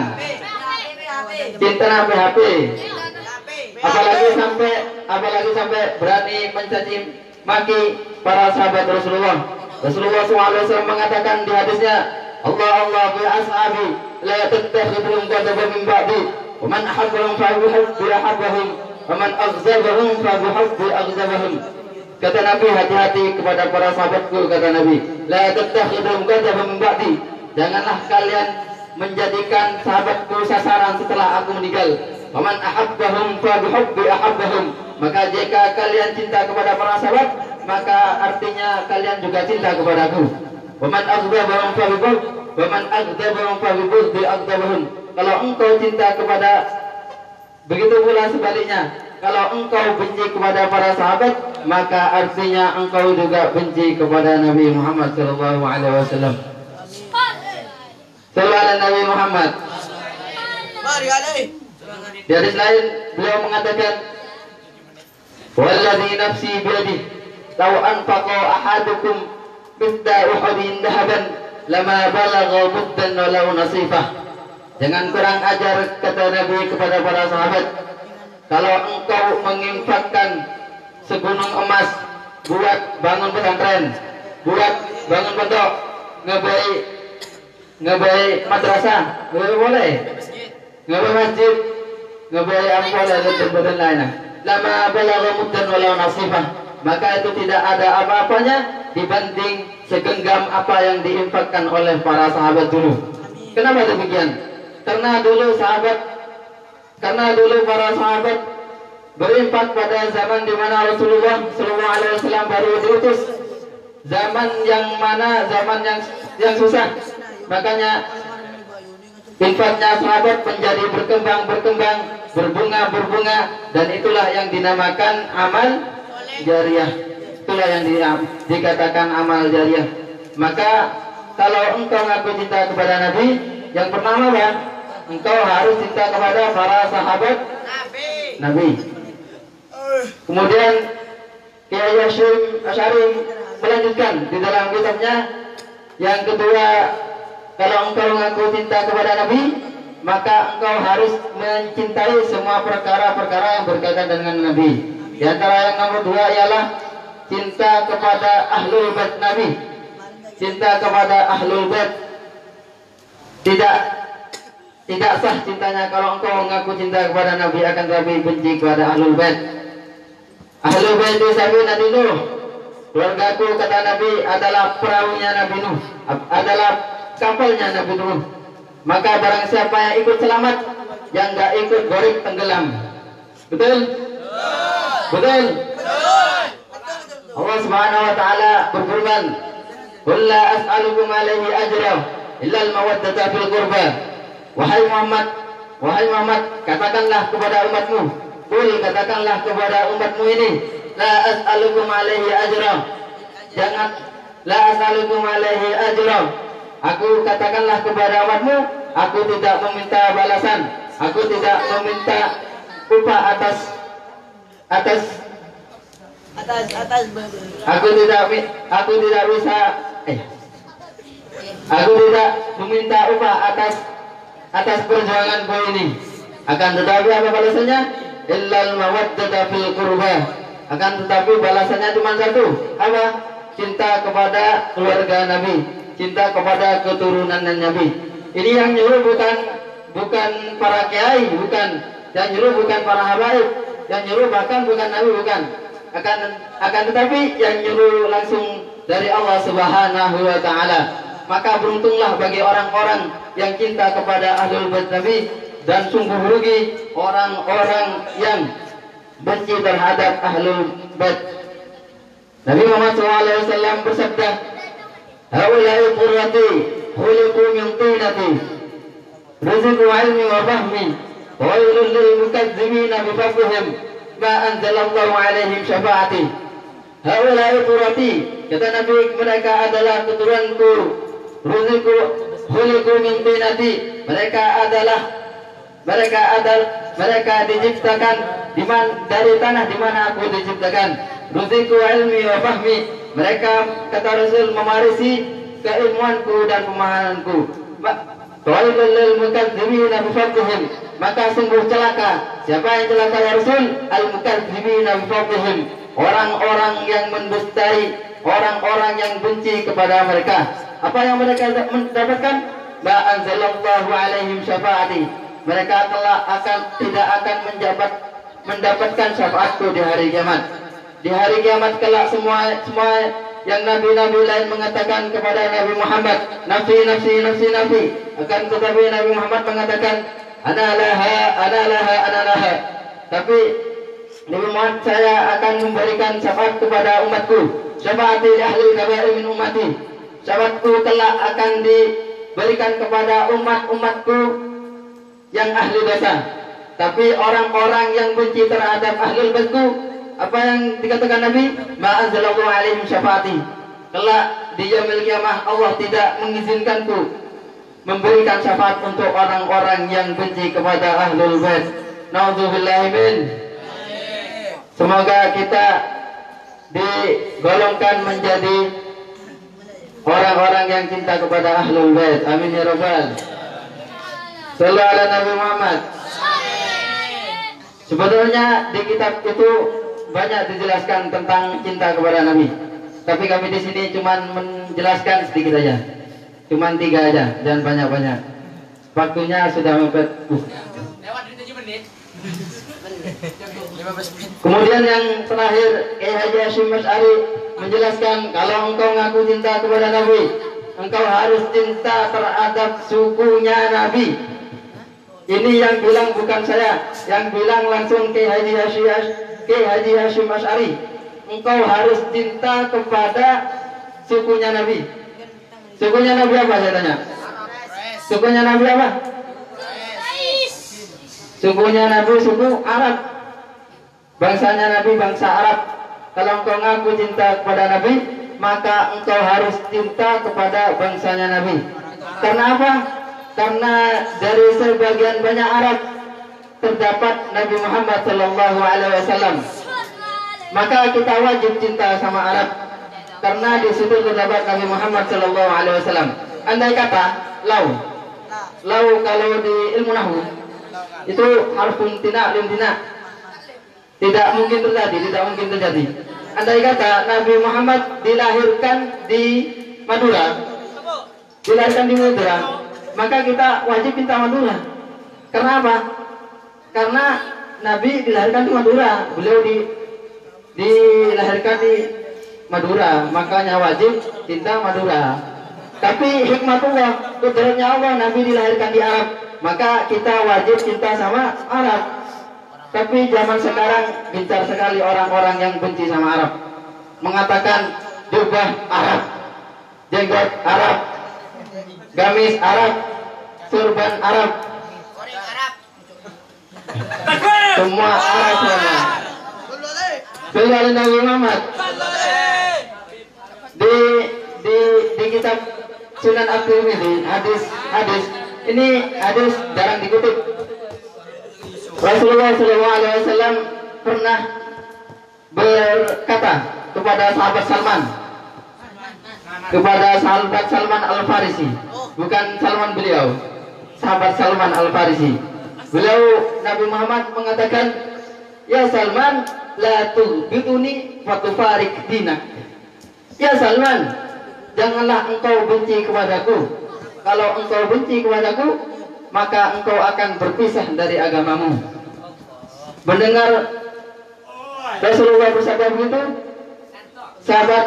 cintanya PHP. Apalagi sampai berani mencaci maki para sahabat Rasulullah. Rasulullah SAW mengatakan di hadisnya, Allah bi ashabi la tattakhidhum qadaban min ba'di wa man ahabbahum fa yuhibbu ahabbahum wa man aghzabahum fa yuhibbu aghzabahum. Kata Nabi, hati-hati kepada para sahabatku, kata Nabi. La tattakhidhum qadaban min ba'di. Janganlah kalian menjadikan sahabatku sasaran setelah aku meninggal. Wa man ahabbahum fa yuhibbu ahabbahum. Maka jika kalian cinta kepada para sahabat, maka artinya kalian juga cinta kepadaku. Wa man aghdabahum fa yuhibbu wa man aghdabahum fa yuhibbu aghdabahum. Kalau engkau cinta kepada, begitu pula sebaliknya, kalau engkau benci kepada para sahabat, maka artinya engkau juga benci kepada Nabi Muhammad sallallahu alaihi wasallam. Sallallahu Nabi Muhammad. Di hadis lain beliau mengatakan, "Walladzi nafsi biyadihi, law anfaqa ahadukum mithla Uhudin dhahaban lama balagha muddan walau nasifah." Jangan kurang ajar, kata Nabi kepada para sahabat, kalau engkau menginfakkan segunung emas buat bangun pesantren, buat bangun pondok, ngebai madrasah, boleh, ngebai masjid, ngebai apa dan lainnya. Lama balagha muddan walau nasifah, maka itu tidak ada apa-apanya dibanding segenggam apa yang diinfakkan oleh para sahabat dulu. Kenapa demikian? Karena dulu para sahabat berinfak pada zaman di mana Rasulullah SAW baru diutus, zaman yang yang susah. Makanya infaknya sahabat menjadi berkembang, berbunga, dan itulah yang dinamakan amal jariah. Itulah yang dikatakan amal jariah. Maka kalau engkau ngaku cinta kepada Nabi, yang pertama ya, engkau harus cinta kepada para sahabat Nabi. Kemudian Kiai Hasyim Asy'ari melanjutkan di dalam kitabnya, yang kedua, kalau engkau mengaku cinta kepada Nabi, maka engkau harus mencintai semua perkara-perkara yang berkaitan dengan Nabi. Di antara yang nomor dua ialah cinta kepada ahlul bait Nabi. Cinta kepada ahlul bait tidak sah cintanya kalau engkau mengaku cinta kepada Nabi, akan tetapi benci kepada ahlul bait. Ahlul bait itu Nabi Nuh. Keluargaku, kata Nabi, adalah perahunya Nabi Nuh, adalah kapalnya Nabi Nuh. Maka barang siapa yang ikut selamat, yang enggak ikut goreng tenggelam. Betul? Betul? Allah Subhanahu wa taala berfirman, "Qul la as'alukum alaihi ajra illa al-mawaddata fil qurba." Wahai Muhammad, katakanlah kepada umatmu, katakanlah kepada umatmu ini, la as'alukum alaihi ajra. Jangan la as'alukum alaihi ajra. Aku katakanlah kepada umatmu, aku tidak meminta balasan, aku tidak meminta upah atas aku tidak meminta upah atas perjuanganku ini. Akan tetapi apa balasannya? Illal mawaddata fil qurba. Akan tetapi balasannya cuma satu, apa? Cinta kepada keluarga Nabi, cinta kepada keturunan Nabi. Ini yang nyuruh bukan para kiai, bukan yang nyuruh bukan para habaib, yang nyuruh bahkan bukan Nabi, bukan. Akan tetapi yang nyuruh langsung dari Allah Subhanahu wa taala. Maka beruntunglah bagi orang-orang yang cinta kepada Ahlul Bait Nabi, dan sungguh rugi orang-orang yang benci terhadap Ahlul Bait. Nabi Muhammad SAW bersabda, "Haula'i qurrati khuliqu min tinati, rizqu ilmi wa fahmi, wailul lil mukazzibina bi fadlihim, ma anzalallahu alaihim syafaati." Haula'i qurrati, kata Nabi, mereka adalah keturunanku. Rizqu khuliqu min tinati, mereka diciptakan dari tanah di mana aku diciptakan. Rizqu ilmi wa fahmi, mereka, kata Rasul, mewarisi keilmuanku dan pemahamanku. Wailul lil mukazzibina bi fadlihim, maka sungguh celaka. Siapa yang celaka ya Rasul? Al mukazzibina bi fadlihim, orang-orang yang mendustai, orang-orang yang benci kepada mereka. Apa yang mereka mendapatkan? Ma anzalallahu alaihim syafaati, mereka tidak akan mendapatkan syafaatku di hari kiamat. Di hari kiamat kelak semua yang nabi-nabi lain mengatakan kepada Nabi Muhammad, nafsi nafsi nafsi nafsi, akan tetapi Nabi Muhammad mengatakan ana laha. Tapi Nabi Muhammad, saya akan memberikan syafaat kepada umatku. Syafaati ahli kabair min ummati, syafaatku kelak akan diberikan kepada umatku yang ahli dosa. Tapi orang-orang yang benci terhadap ahlul baitku, apa yang dikatakan Nabi? Ma anzalallahu alaihim syafaati, kelak di yaumil qiyamah Allah tidak mengizinkanku memberikan syafaat untuk orang-orang yang benci kepada ahlul bait. Naudzubillahi min. Semoga kita digolongkan menjadi orang-orang yang cinta kepada ahlul bait. Amin ya rabbal. Sallallahu ala Nabi Muhammad. Sebetulnya di kitab itu banyak dijelaskan tentang cinta kepada Nabi. Tapi kami di sini cuma menjelaskan sedikit aja. Cuma 3 aja, jangan banyak-banyak. Waktunya sudah mepet. Lewat 7 menit. Kemudian yang terakhir, Kiai Haji Hasyim Asy'ari menjelaskan, kalau engkau ngaku cinta kepada Nabi, engkau harus cinta terhadap sukunya Nabi. Ini yang bilang bukan saya, yang bilang langsung Kiai Haji Hasyim Asy'ari. Engkau harus cinta kepada sukunya Nabi. Sukunya Nabi apa, saya tanya? Sukunya Nabi apa? Sukunya Nabi suku Arab. Bangsanya Nabi bangsa Arab. Kalau engkau ngaku cinta kepada Nabi, maka engkau harus cinta kepada bangsanya Nabi. Karena apa? Karena dari sebagian banyak Arab terdapat Nabi Muhammad SAW. Maka kita wajib cinta sama Arab, karena di situ terdapat Nabi Muhammad SAW. Andai kata lau kalau di ilmu nahwu itu harfun tina lim tina, tidak mungkin terjadi. Andai kata Nabi Muhammad dilahirkan di Madura, maka kita wajib cinta Madura. Karena apa? Karena Nabi dilahirkan di Madura, beliau dilahirkan di Madura, makanya wajib cinta Madura. Tapi hikmatullah, kudratnya Allah, Nabi dilahirkan di Arab, maka kita wajib cinta sama Arab. Tapi zaman sekarang gencar sekali orang-orang yang benci sama Arab, mengatakan jubah Arab, jenggot Arab, gamis Arab, surban Arab, semua Arab semua. Sallallahu Nabi Muhammad. Di kitab Sunan At-Tirmidzi, hadis ini hadis jarang dikutip. Rasulullah SAW pernah berkata kepada sahabat Salman Al-Farisi, bukan Salman beliau, sahabat Salman Al-Farisi. Beliau Nabi Muhammad mengatakan, ya Salman, la tughbituni wa tufarik dinak. Ya Salman, janganlah engkau benci kepadaku. Kalau engkau benci kepadaku, maka engkau akan berpisah dari agamamu. Mendengar Rasulullah bersabda begitu, sahabat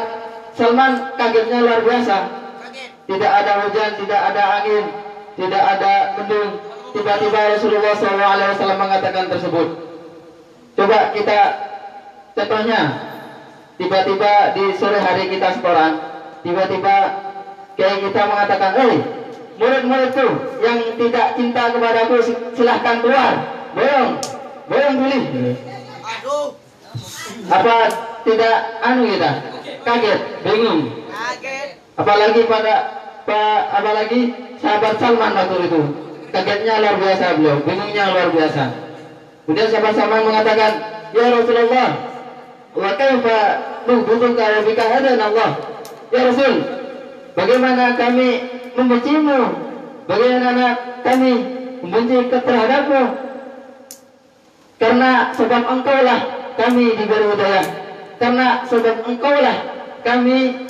Salman kagetnya luar biasa. Tidak ada hujan, tidak ada angin, tidak ada mendung. Tiba-tiba Rasulullah SAW mengatakan tersebut. Coba kita contohnya, tiba-tiba di sore hari kita setoran, tiba-tiba kayak kita mengatakan, murid-muridku yang tidak cinta kepadaku silahkan keluar, boyong pilih. Aduh. Apa tidak kita kaget, bingung. Kaget. Apalagi sahabat Salman waktu itu, kagetnya luar biasa beliau, bingungnya luar biasa. Kemudian sahabat Salman mengatakan, ya Rasulullah, wa kaifa nughbituka wa bika hadana Allah. Ya Rasul, bagaimana kami membencimu? Bagaimana kami membenci terhadapmu? Karena sebab engkaulah kami diberi hidayah. Karena sebab engkaulah kami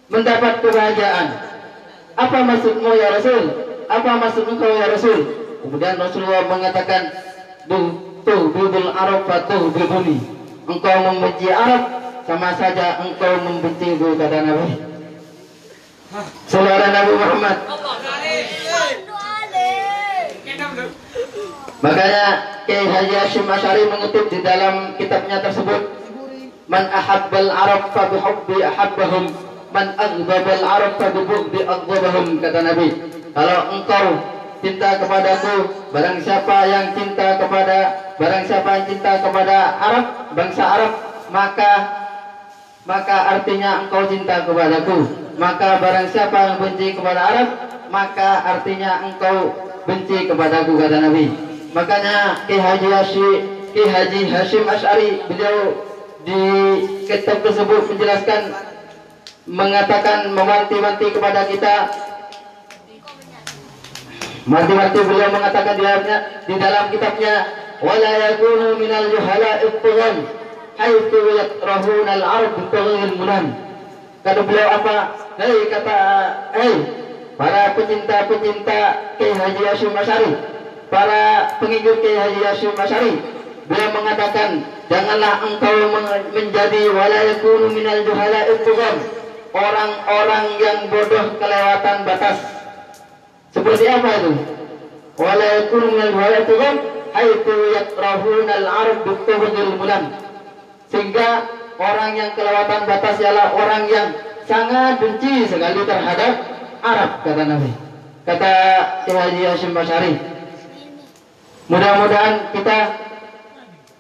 mendapat kebahagiaan. Apa maksudmu ya Rasul? Apa maksud engkau ya Rasul? Kemudian Rasulullah mengatakan, bidul Arab fatuh biduni. Engkau membenci Arab sama saja engkau membenciku, kata Nabi. Saudara Nabi Muhammad. Makanya Kiai Haji Hashim Asy'ari mengutip di dalam kitabnya tersebut, man ahabbal Arab fa bihubbi ahabbahum, man aghdabal Arab fa bibughdi aghdabahum, kata Nabi. Kalau engkau cinta kepadaku, barang siapa yang cinta kepada Arab, bangsa Arab, maka artinya engkau cinta kepadaku. Maka barang siapa yang benci kepada Arab, maka artinya engkau benci kepadaku, kata Nabi. Makanya Ki Haji Hashim Asy'ari, beliau di kitab tersebut menjelaskan, mengatakan, mewanti-wanti kepada kita, beliau mengatakan di dalam kitabnya, wala yakunu minal juhala'i tugham haitsu yakrahuna al-arab bitaghil munan. Kata beliau apa? Para pecinta Kiai Haji Hashim Asy'ari, para pengikut Kiai Haji Hashim Asy'ari, beliau mengatakan, janganlah engkau menjadi wala yakunu minal juhala'i tugham, orang-orang yang bodoh kelewatan batas. Seperti apa itu? Wala yakunu minal juhala'i tugham haitsu yakrahuna al-arab bitaghil munan. Sehingga orang yang kelewatan batas ialah orang yang sangat benci sekali terhadap Arab, kata Nabi, kata Kiai Haji Hashim Asy'ari. Mudah-mudahan kita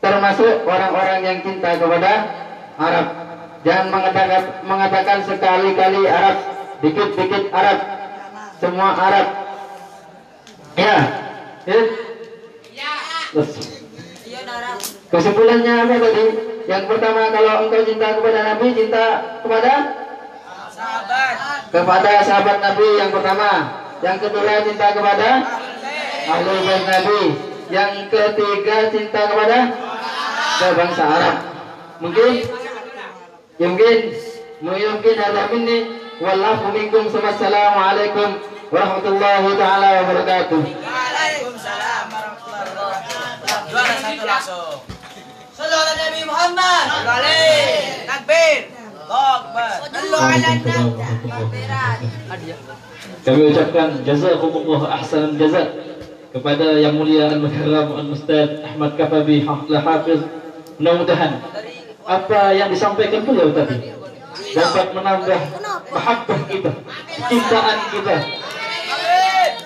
termasuk orang-orang yang cinta kepada Arab. Jangan mengatakan sekali-kali Arab, dikit-dikit Arab, semua Arab. Ya. Kesimpulannya apa tadi? Yang pertama, kalau engkau cinta kepada Nabi, cinta kepada sahabat Nabi yang pertama. Yang kedua, cinta kepada Ahlul Bait Nabi. Yang ketiga, cinta kepada bangsa Arab. Mungkin ada minni wallahu minkum. Wassalamualaikum warahmatullahi taala wabarakatuh. Waalaikumsalam warahmatullahi wabarakatuh. Juara satu langsung. Sallallahu Nabi Muhammad. Takbir. Kami ucapkan jazakumullah ahsanal jazak kepada yang mulia Al-Mukarram Al-Ustaz Ahmad Kafabi Hafiz. Mudah-mudahan apa yang disampaikan beliau tadi dapat menambah mahabbah kita, cintaan kita,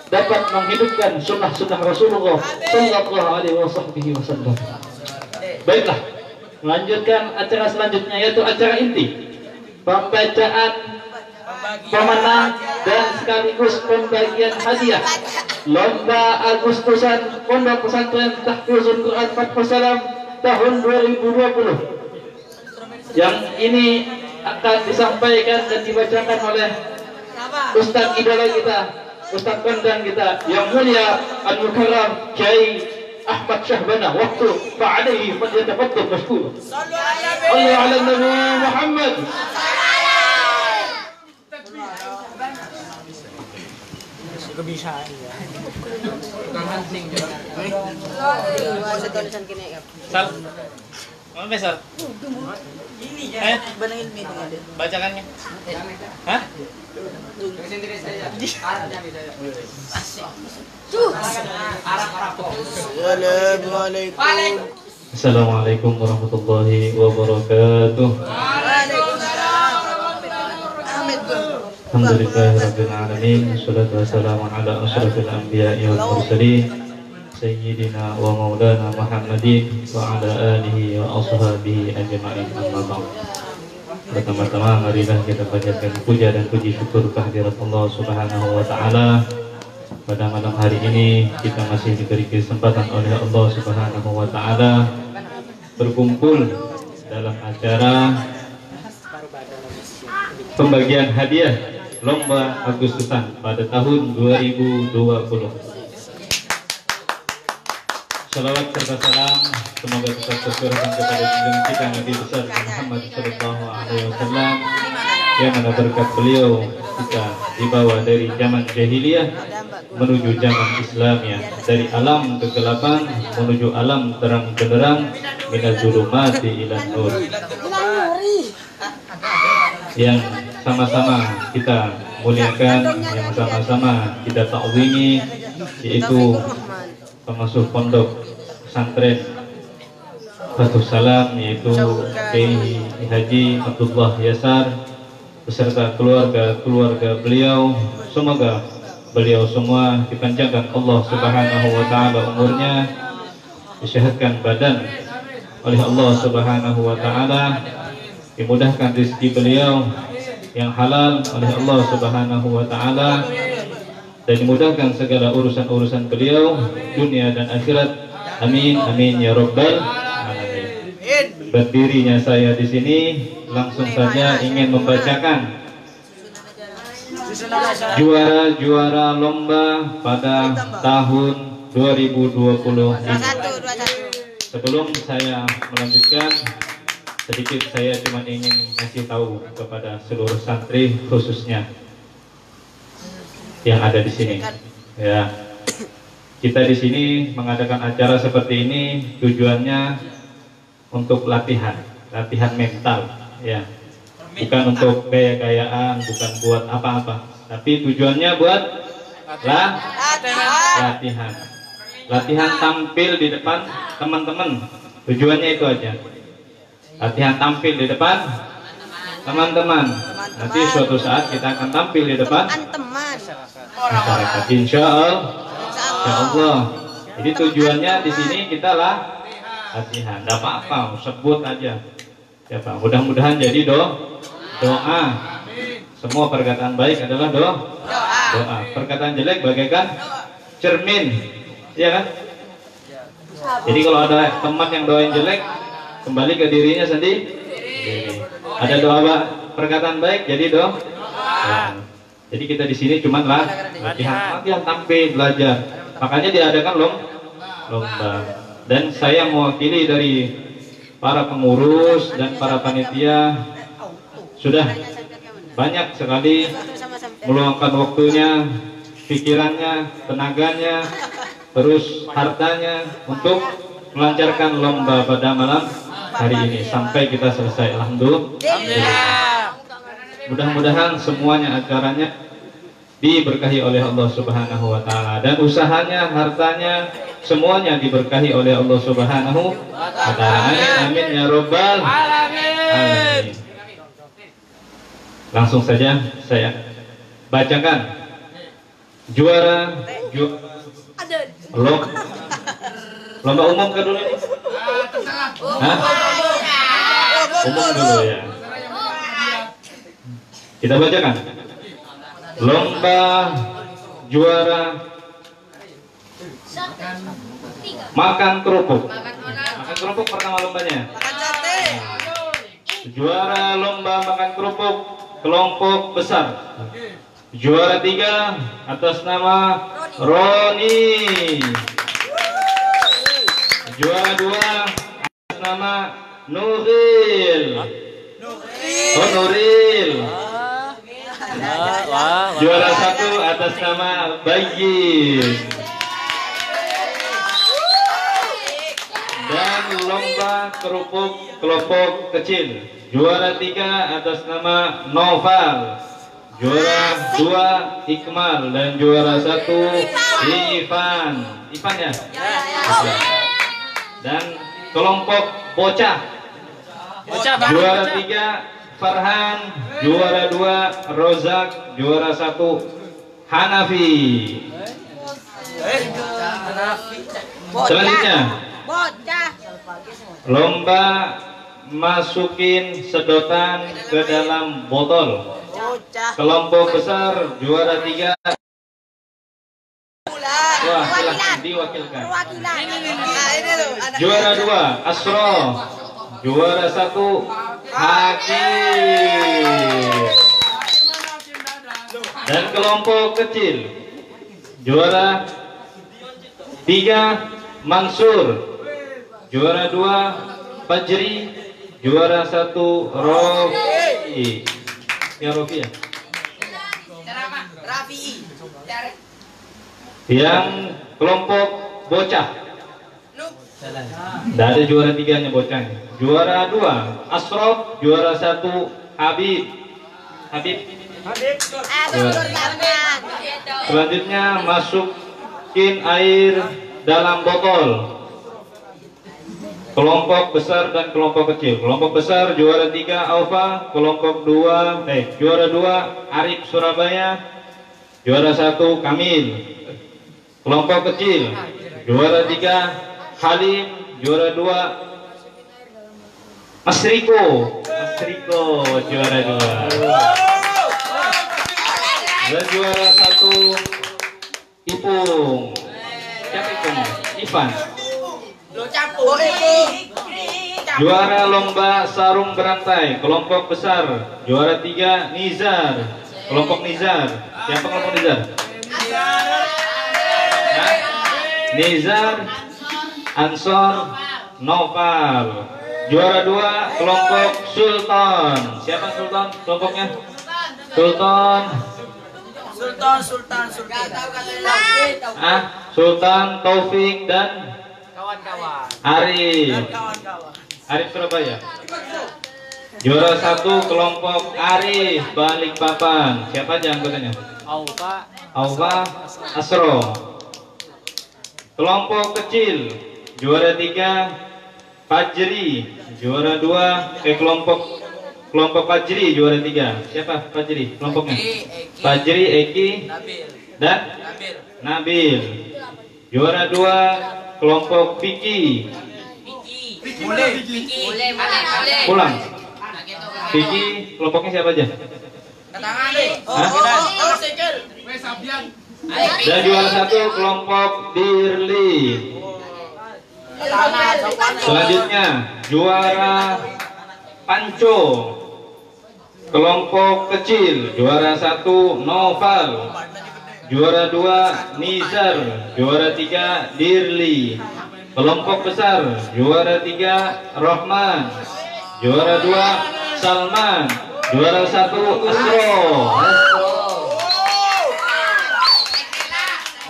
dapat menghidupkan sunnah-sunnah Rasulullah sallallahu alaihi wasallam. Baiklah, melanjutkan acara selanjutnya, yaitu acara inti, pembacaan, pemenang dan sekaligus pembagian hadiah lomba Agustusan Pondok Pesantren Tahfizul Quran Fathul Salam tahun 2020. Yang ini akan disampaikan dan dibacakan oleh Ustadz idola kita, Ustadz kondang kita yang mulia Al-Mukarram Kiai Ahmad Syahbana waktu fa'alaihi falyatafaddal mashkur. Sallu ala Sallu ala Nabi Muhammad. Sal. Mana besar? Bacakannya. Hah? Assalamualaikum warahmatullahi wabarakatuh. Alhamdulillahirabbil alamin. Wassalatu wassalamu ala asyrafil anbiya'i wal mursalin sayyidina wa maulana Muhammadin wa ala alihi wa ashabihi ajma'in. Amma ba'd. Pertama-tama marilah kita panjatkan puja dan puji syukur kehadirat Allah Subhanahu wa taala. Pada malam hari ini kita masih diberi kesempatan oleh Allah Subhanahu wa taala berkumpul dalam acara pembagian hadiah lomba Agustusan pada tahun 2020. Salawat serta salam semoga tetap tercurahkan kepada junjungan kita Nabi besar Muhammad sallallahu alaihi wasallam, yang mana berkat beliau kita dibawa dari zaman jahiliyah menuju zaman Islamiyah, dari alam kegelapan menuju alam terang benderang, minaz zulumati ilan nur, yang sama-sama kita muliakan, yang sama-sama kita ta'zimi, yaitu pengasuh pondok pesantren Batu Salam, yaitu Kiai Haji Abdullah Yasar beserta keluarga beliau. Semoga beliau semua dipanjangkan Allah Subhanahu wa taala umurnya, disehatkan badan oleh Allah Subhanahu wa taala, dimudahkan rezeki beliau yang halal oleh Allah Subhanahu wa taala, dan dimudahkan segala urusan-urusan beliau dunia dan akhirat. Amin amin ya rabbal alamin. Berdirinya saya di sini, langsung saja ingin membacakan juara-juara lomba pada tahun 2020 ini. Sebelum saya melanjutkan, sedikit saya cuma ingin kasih tahu kepada seluruh santri khususnya yang ada di sini. Ya, kita di sini mengadakan acara seperti ini tujuannya untuk latihan mental, ya, bukan untuk gaya-gayaan, bukan buat apa-apa, tapi tujuannya buat latihan tampil di depan teman-teman. Tujuannya itu aja, latihan tampil di depan teman-teman. Nanti suatu saat kita akan tampil di depan masyarakat, insya Allah. Jadi tujuannya di sini kita latihan, tidak apa-apa, sebut aja. Ya Pak, mudah-mudahan jadi doa. Semua perkataan baik adalah doa. Perkataan jelek bagaikan cermin, ya kan? Jadi kalau ada teman yang doain jelek, kembali ke dirinya sendiri. Ada doa perkataan baik jadi doa. Jadi kita di sini cuma latihan tampil, belajar. Makanya diadakan lomba. Dan saya mewakili dari para pengurus dan para panitia, sudah banyak sekali meluangkan waktunya, pikirannya, tenaganya, terus hartanya untuk melancarkan lomba pada malam hari ini sampai kita selesai. Alhamdulillah. Mudah-mudahan semuanya acaranya diberkahi oleh Allah Subhanahu wa taala, dan usahanya, hartanya, semuanya diberkahi oleh Allah Subhanahu wa taala. Amin amin ya rabbal alamin. Langsung saja saya bacakan lomba umum ke dulu ini. Umum dulu ya. Kita bacakan lomba juara makan kerupuk. Makan kerupuk pertama lombanya. Juara lomba makan kerupuk kelompok besar. Juara 3 atas nama Roni. Juara 2 atas nama Nuril. Oh, Nuril. Juara 1 atas nama Bagis. Dan lomba kerupuk kelompok kecil. Juara 3 atas nama Noval. Juara 2 Iqmal dan juara 1 Ivan. Ivan ya? Dan kelompok bocah. Juara 3 Farhan, juara 2 Rozak, juara 1 Hanafi. Selanjutnya lomba masukin sedotan ke dalam botol. Kelompok besar juara 3. Wah, silahkan diwakilkan. Juara 2 Asro, juara 1 Hakim. Dan kelompok kecil juara 3 Mansur, juara 2 Fajri, juara 1 Rofi. Ya Rofi ya. Yang kelompok bocah. Tidak ada juara 3-nya bocahnya. Juara 2 Asrof, juara 1 Habib. Selanjutnya masukin air dalam botol. Kelompok besar dan kelompok kecil. Kelompok besar juara 3 Aufa, kelompok juara 2 Arif Surabaya, juara 1 Kamil. Kelompok kecil juara 3 Halim, juara 2 Mas Riko juara 2. Dan juara 1 Ipung. Siapa Ipung? Ivan. Juara lomba sarung berantai kelompok besar juara 3 Nizar. Kelompok Nizar. Siapa kelompok Nizar? Nizar, Ansor, Noval. Juara 2 kelompok Sultan. Siapa Sultan? Kelompoknya Sultan. Sultan Taufik dan kawan-kawan. Arif Surabaya. Juara 1 kelompok Arif Balikpapan. Siapa aja anggotanya? Aufa, Asro. Kelompok kecil juara 3 Fajri, juara 2 kelompok Fajri juara 3. Siapa Fajri kelompoknya? Fajri, Eki dan Nabil. Juara 2 kelompok Vicky. Pulang. Vicky kelompoknya siapa aja? Dan juara 1 kelompok Dirli. Selanjutnya juara Panco, kelompok kecil juara 1 Noval, juara 2 Nizar, juara 3 Dirli. Kelompok besar juara 3 Rohman, juara 2 Salman, juara 1 Asro.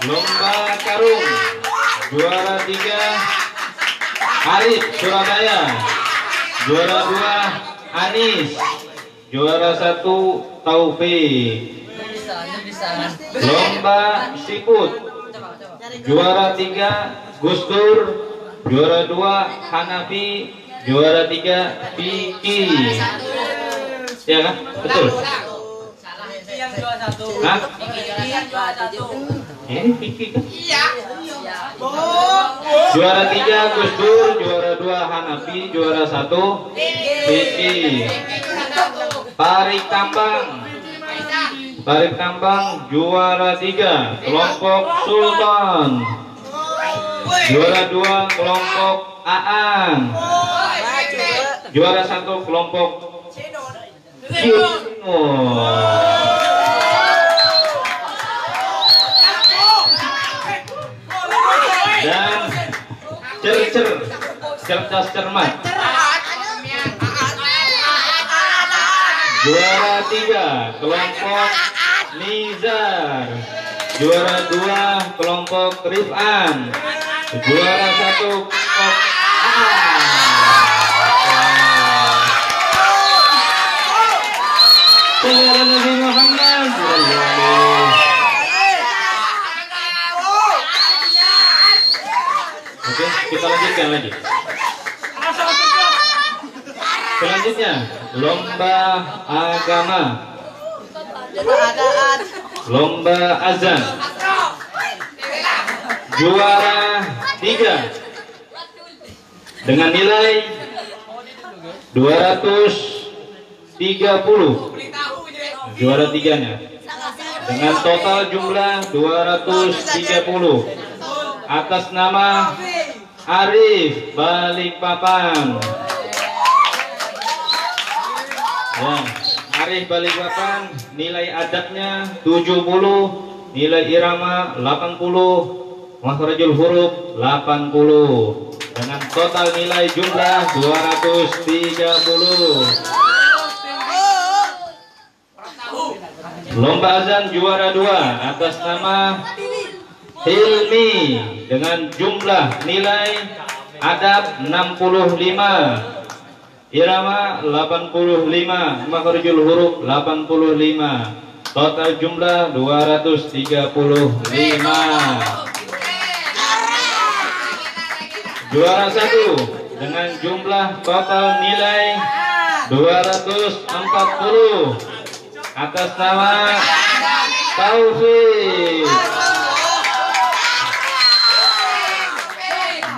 Lomba karung juara 3 Arif Surabaya, juara 2 Anis, juara 1 Taufik. Lomba siput juara 3 Gustur, juara 2 Hanafi, juara 3 Vicky. Ya kan? Betul. Hah? Ini Vicky kan? Iya. Juara 3 Gustur, juara 2 Hanafi, juara 1 Vicky. Tarik tambang juara 3 kelompok Sultan, juara 2 kelompok Aan, juara 1 kelompok Cino. Dan cer-cer cerdas cermat. Juara 3 kelompok Nizar. Juara 2 kelompok Rifan. Juara 1 kelompok Nabi Muhammad. Oke, kita lanjutkan lagi. Selanjutnya, lomba agama, lomba azan. Juara 3 dengan nilai 230. Juara 3-nya dengan total jumlah 230 atas nama Arif Balikpapan. Ya, Arif Balikpapan nilai adabnya 70, nilai irama 80, makhrajul huruf 80 dengan total nilai jumlah 230. Lomba azan juara 2 atas nama Hilmi dengan jumlah nilai adab 65, irama 85, makhrajul huruf 85, total jumlah 235. Juara 1 dengan jumlah total nilai 240 atas nama Taufik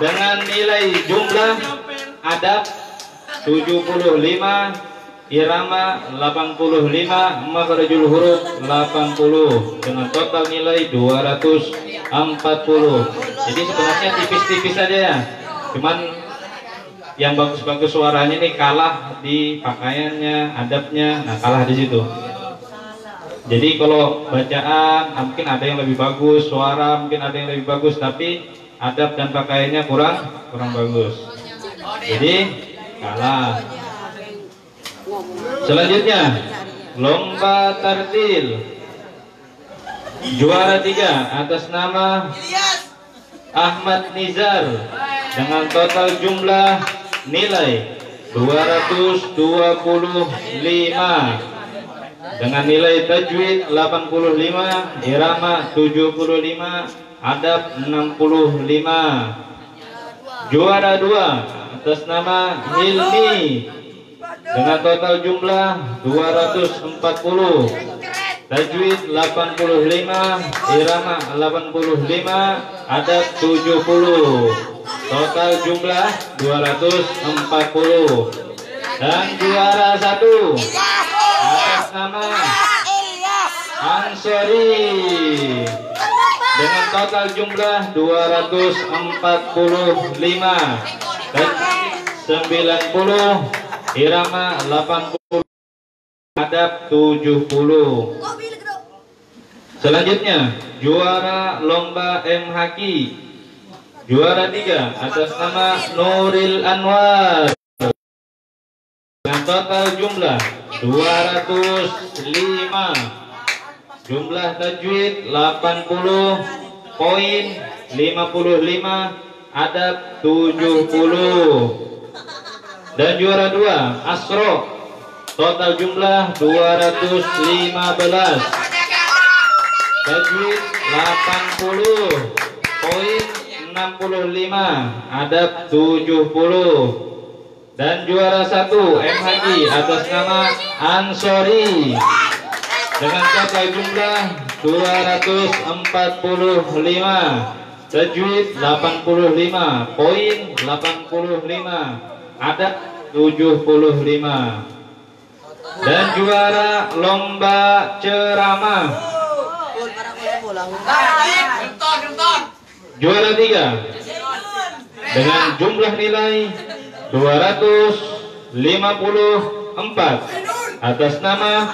dengan nilai jumlah adab 75, irama 85, makhrajul huruf 80 dengan total nilai 240. Jadi sebenarnya tipis-tipis saja ya, cuman yang bagus-bagus suaranya nih kalah di pakaiannya, adabnya, nah kalah di situ. Jadi kalau bacaan mungkin ada yang lebih bagus, suara mungkin ada yang lebih bagus, tapi adab dan pakaiannya kurang bagus. Jadi kalah. Selanjutnya lomba tartil. Juara 3 atas nama Ahmad Nizar dengan total jumlah nilai 225 dengan nilai tajwid 85, irama 75, adab 65. Juara 2 atas nama Hilmi dengan total jumlah 240, tajwid 85, irama 85, adab 70, total jumlah 240. Dan juara 1 atas nama Ansori dengan total jumlah 245, tajwid 90, irama 80, adab 70. Selanjutnya juara lomba M-Haki. Juara 3 atas nama Nuril Anwar dengan total jumlah 205, jumlah tajwid 80, poin 55, adab 70. Dan juara 2 Asro, total jumlah 215, tajwid 80, poin 65, adab 70. Dan juara 1 M-Haki atas nama Ansori dengan total jumlah 245, tajwid 85, poin 85, adab 75. Dan juara lomba ceramah. Juara 3 dengan jumlah nilai 254 atas nama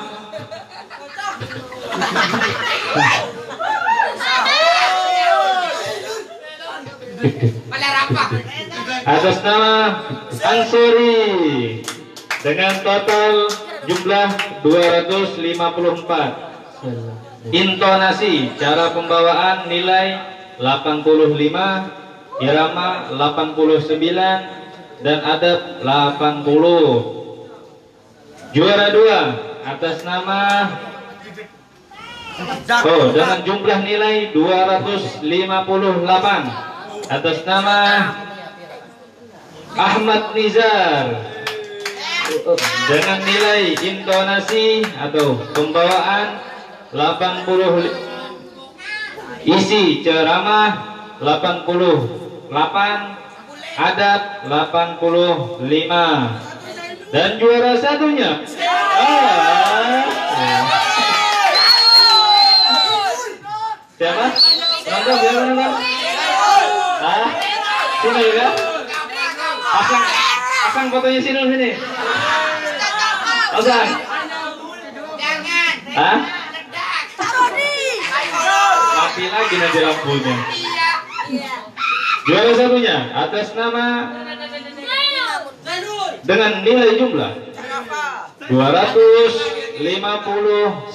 atas nama Ansori dengan total jumlah 254. Intonasi cara pembawaan nilai 85, irama 89 dan adab 80. Juara 2 atas nama dengan jumlah nilai 258 atas nama Ahmad Nizar dengan nilai intonasi atau pembawaan 80, isi ceramah 88, adab 85. Dan juara satunya siapa? Nonton biar nonton. Sini ya. Pasang fotonya sini. Pasang. Jangan. Mati lagi nanti lampunya. Juara satunya atas nama dengan nilai jumlah 259,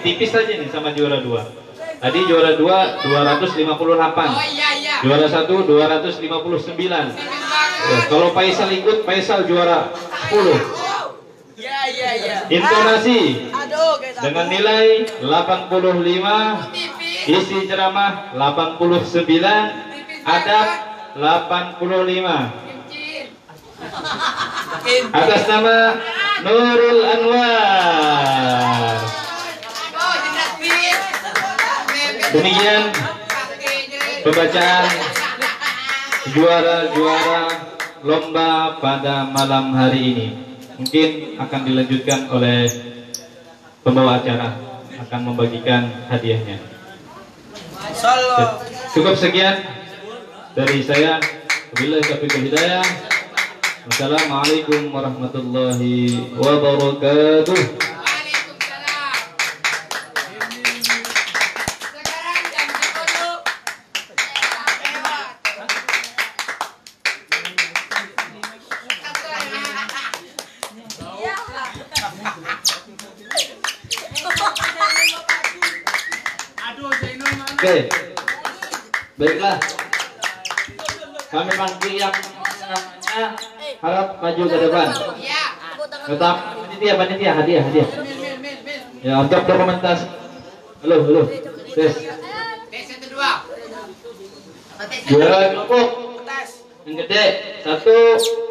tipis saja nih sama juara 2. Tadi juara 2 258, juara 1 259. Kalau Faisal ikut, Faisal juara 10. Intonasi dengan nilai 85, isi ceramah 89, adab 85. Atas nama Nurul Anwar. Demikian pembacaan juara-juara lomba pada malam hari ini. Mungkin akan dilanjutkan oleh pembawa acara, akan membagikan hadiahnya. Cukup sekian dari saya. Wabillahi taufiq wal hidayah. Wassalamualaikum warahmatullahi wabarakatuh. Oke, baiklah. Kami panggil yang namanya harap maju ke depan. Tetap panitia, hadiah. Ya, untuk dokumentasi. Halo. Tes. Juara kelompok yang gede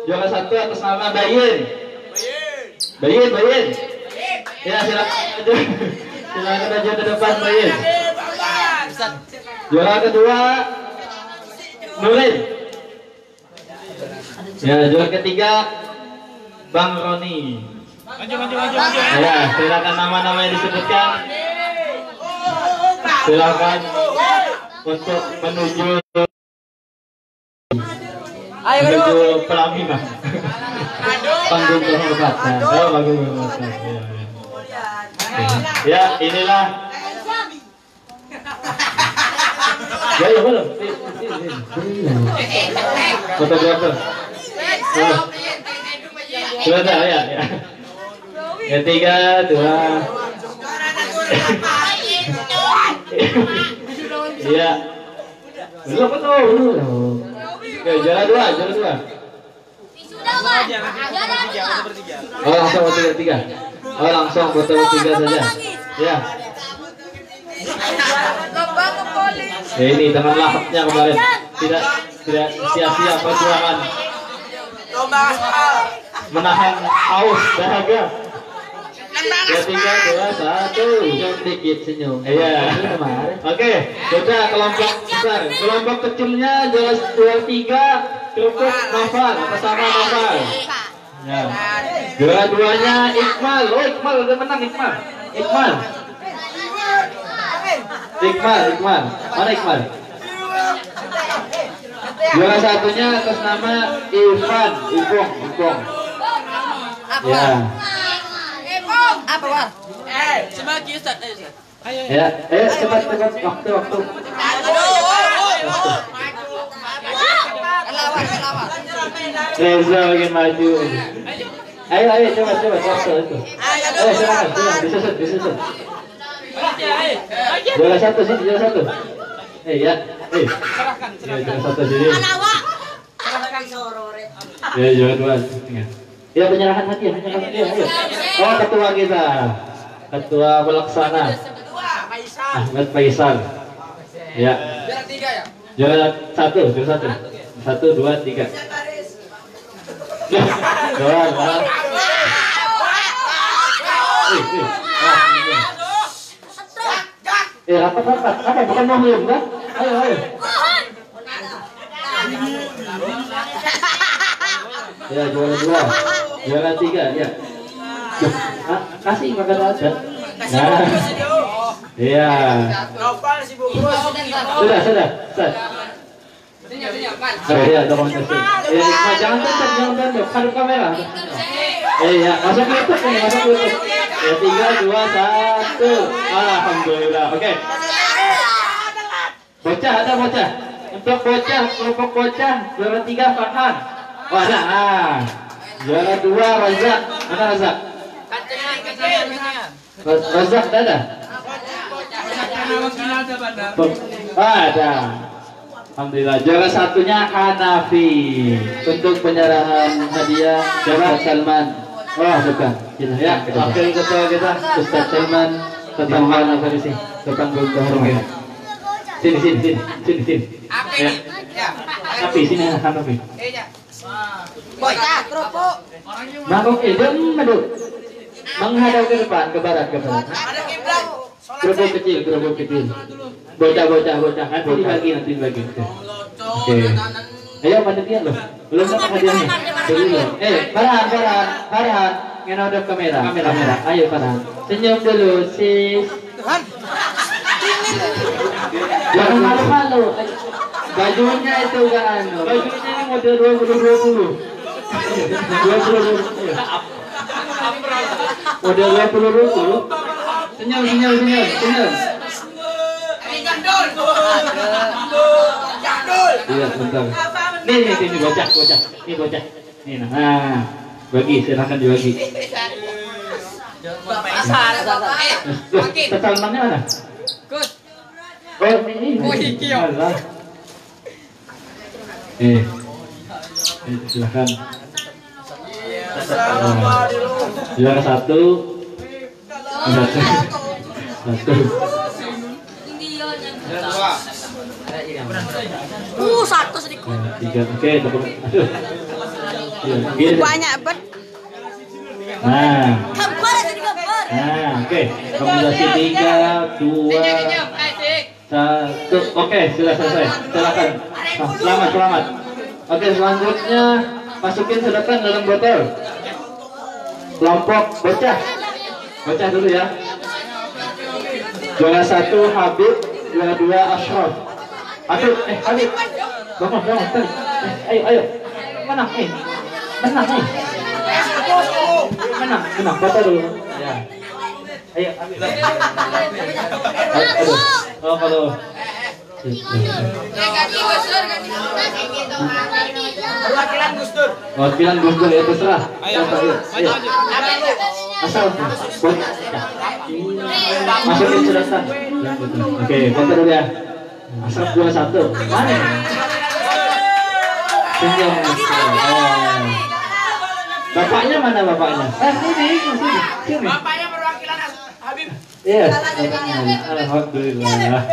juara 1 atas nama Bayin. Ya, silakan maju ke depan Bayin. Juara kedua Nurin. Ya, juara ketiga Bang Roni. Maju. Ya, silakan nama-nama yang disebutkan. Silakan untuk menuju pelaminan. Panggung kehormatan. Panggung kehormatan. Ya, inilah. Ya, belum. Fotografer. Sudah ya. Yang 3, 2. Iya. Belum. Oke, juara 2. Oh, langsung foto 3. Oh, langsung foto 3 saja. Ya. Ini dengan lahapnya kemarin. Tidak sia-sia perjuangan. Menahan haus dahaga. 3, 2, 1. Sedikit senyum. Iya. Oke, sudah kelompok besar. Kelompok kecilnya juara 3 cukup Noval, bersama Noval. Ya. Juara 2-nya Iqmal. Oh, Iqmal udah menang Iqmal. Mana Iqmal? Juara 1-nya atas nama Irfan, Ipong. Ya. Apa, War? Semaki Ustaz. Ya, cepat waktu. Kelawar. Reza ingin maju. Ayo coba waktu itu. Ayo silakan, disusut. Juara satu sini, juara satu. Ya. Juara satu sini. Ya, juara dua. Ya, penyerahan hadiah, ayo. Oh, ketua kita. Ketua pelaksana. Ahmad Faisal. Ya. Juara 3 ya? Juara satu. 1, 2, 3. Doang. Rapat. Apa bukan mau belum kan? Ayo. Ya, juara 2. Juara 3, ya. Kasih makan aja. Nah. Iya. Sudah. Ya, dokumentasi. Jangan tutup. Hadap kamera. Ya, masuk YouTube nih, masuk YouTube. Ya, 3, 2, 1. Alhamdulillah. Oke. Bocah, ada bocah. Untuk bocah, kelompok bocah, juara 3 Farhan. Oh, ada. Juara 2 Razak. Mana Razak? Razak ada? Ada. Alhamdulillah. Juara satunya Hanafi. Untuk penyerahan hadiah Ustaz Salman. Oh, bukan. Ya, oke, ketua kita Ustaz Salman. Tetap Hanafi di sini. Tetap berhormat. Sini. Ya. Hanafi sini Hanafi. Bocah, kerupuk. Mangkok madu. Menghadap ke depan, ke barat. Ada kiblat. Kerupuk kecil. Bocah. Nanti dibagi. Oke. Ayo panitia loh. Belum dapat hadiahnya. Belum. Farhan. Ngenodop kamera. Ayo Farhan. Senyum dulu, sis. Jangan malu-malu. Bajunya itu kan. Bajunya ini model 2020. Model 2020. Senyum. Iya, bentar. Nih bocah. Ini bocah. Nih, nah. Bagi, silakan dibagi. Salmannya mana? Oh, ini. Silakan. Juara 1. Satu sedikit. 3. Oke, tepuk. Aduh. Banyak bet. Nah, oke. Kombinasi 3, 2, 1. Oke, sudah selesai. Silakan. Selamat. Oke, selanjutnya masukin sedotan dalam botol. Kelompok bocah dulu ya. Juara 1 Habib, juara 2 Ashraf. Aduh, Habib. Bangun, tadi. Ayo. Menang. Menang. Foto dulu. Ya. Ayo, Habib. Oh, kalau. Perwakilan Gus Dur ya, terserah. Ayo. Asal masukin sedotan. Oke, foto dulu ya. Asal 21. Mana? Senyum. Bapaknya mana bapaknya? Sini. Bapaknya perwakilan Habib. Iya. Alhamdulillah.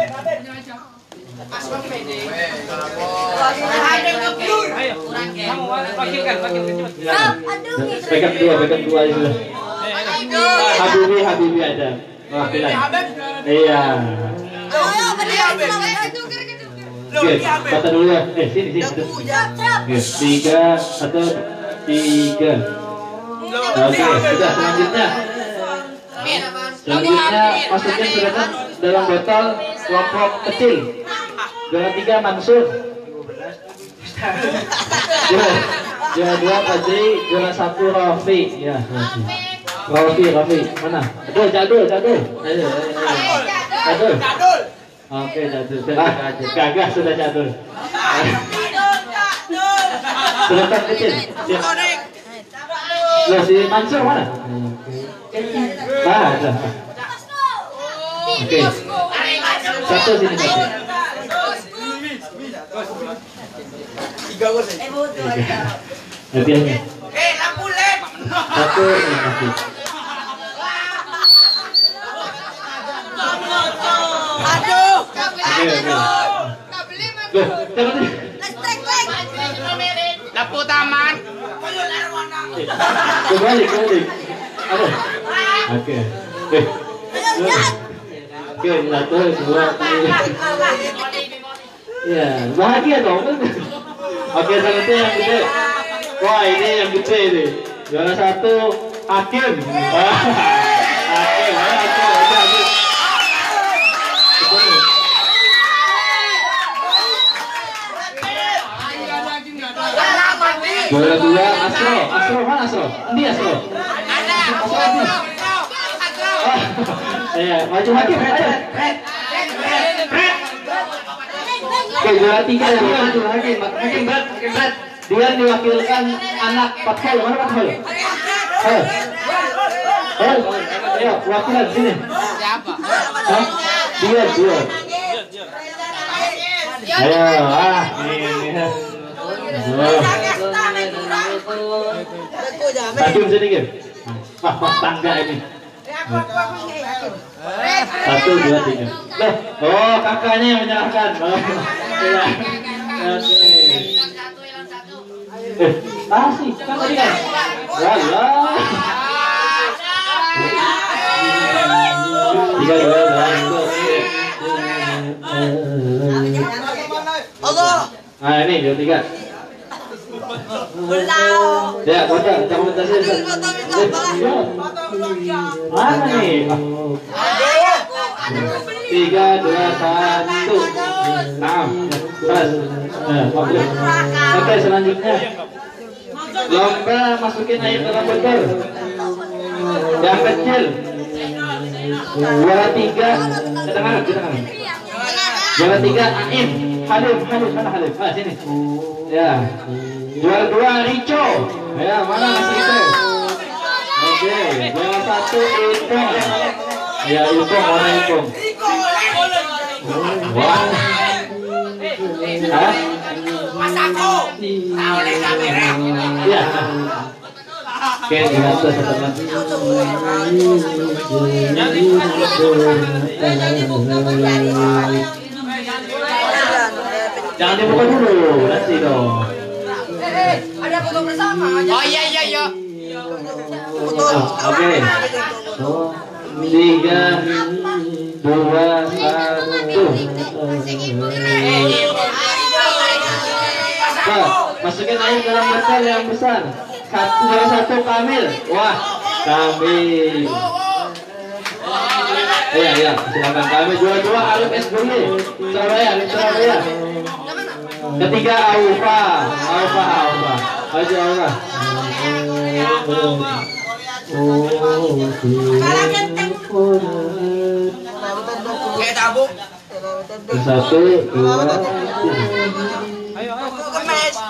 Pegang dua itu. Habibi ada. Perwakilan. Iya. Oke, kata dulu ya. Sini. 3, 1, 3. Oke, sudah selanjutnya. Masukin sedotan dalam botol kelompok kecil. Juara 3 Mansur. Juara 2 Fajri, juara 1 Rafi. Ya, Rafi. Mana? Jadul. Oke, Jadul. Gagah sudah Jadul. Sultan kecil. Siap. Loh, si Mansur mana? Ada. Oke. Satu sini satu. Hadiahnya. lampu led. Satu terima kasih. Aduh. Oke. Loh, jangan nih. Lampu taman. Kembali. Aduh. Oke. Oke, satu, dua, tiga. Ya, bahagia dong. Oke, selanjutnya yang gede. Wah, ini yang gede ini. Juara satu, Hakim. Hakim. Juara dua, Asro. Asro mana Asro? Ini Asro. Iya, maju Hakim, ayo. Oke, juara tiga dia Hakim berat. Dia diwakilkan anak Pathol. Mana Pathol? Ayo, wakilan sini. Siapa? Dia. Ayo, ini. Hakim sedikit. Wah, tangga ini. 1, 2, 3. Loh, oh kakaknya yang menyalahkan. Oke. Sih, kan tadi kan. Walah. 3, 2, 1. Allah. Nah, ini 2, 3. Ya, kota, jangan mentasi. Mana nih? 3, 2, 1. Nah, pas. Oke, selanjutnya lomba masukin air dalam botol. Yang kecil. Juara 3. Kedengaran. Juara 3 Aim. Halim, mana Halim? Sini. Ya. Juara 2 Rico. Ya, mana Mas Rico? Oke, juara 1 Ipong. Ya, Ipong, mana Ipong? Wah. Masako. Oleh kamera. Ya. Oke, dibantu setelah. Jangan dibuka dulu, nanti dong. Ada foto bersama. Oh iya. Oke. 3, 2, 1. Masukin air dalam botol yang besar. Juara 1 Kamil. Wah, Kamil. Iya, silakan Kamil. Juara 2 Arif S. Burli. Surabaya. Ketiga Aufa. Maju Aufa. Kayak tabung. 1, 2, 3.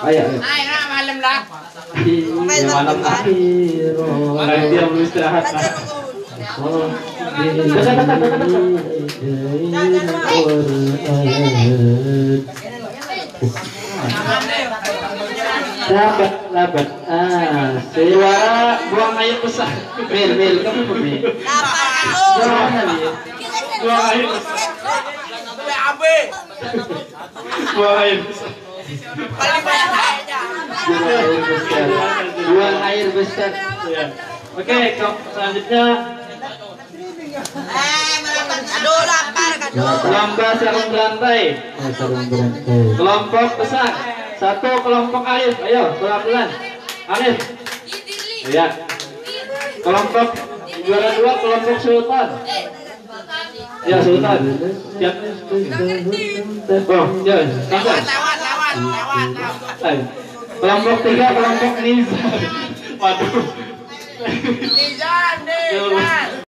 Ayo. Ayo, malam lah. Malam akhir. Dia belum istirahat. Dapat. Suara buang air besar. Mil, kamu pergi. Buang air besar. Buang air besar. Buang air besar. Oke, selanjutnya lomba sarung berantai. Kelompok besar. 1 kelompok Alif. Ayo, pelan-pelan. Alif. Ya. Kelompok juara 2 kelompok Sultan. Ya, Sultan. Siap. Oh, ya. Lewat. Kelompok 3 kelompok Nizam. Waduh. Nizam.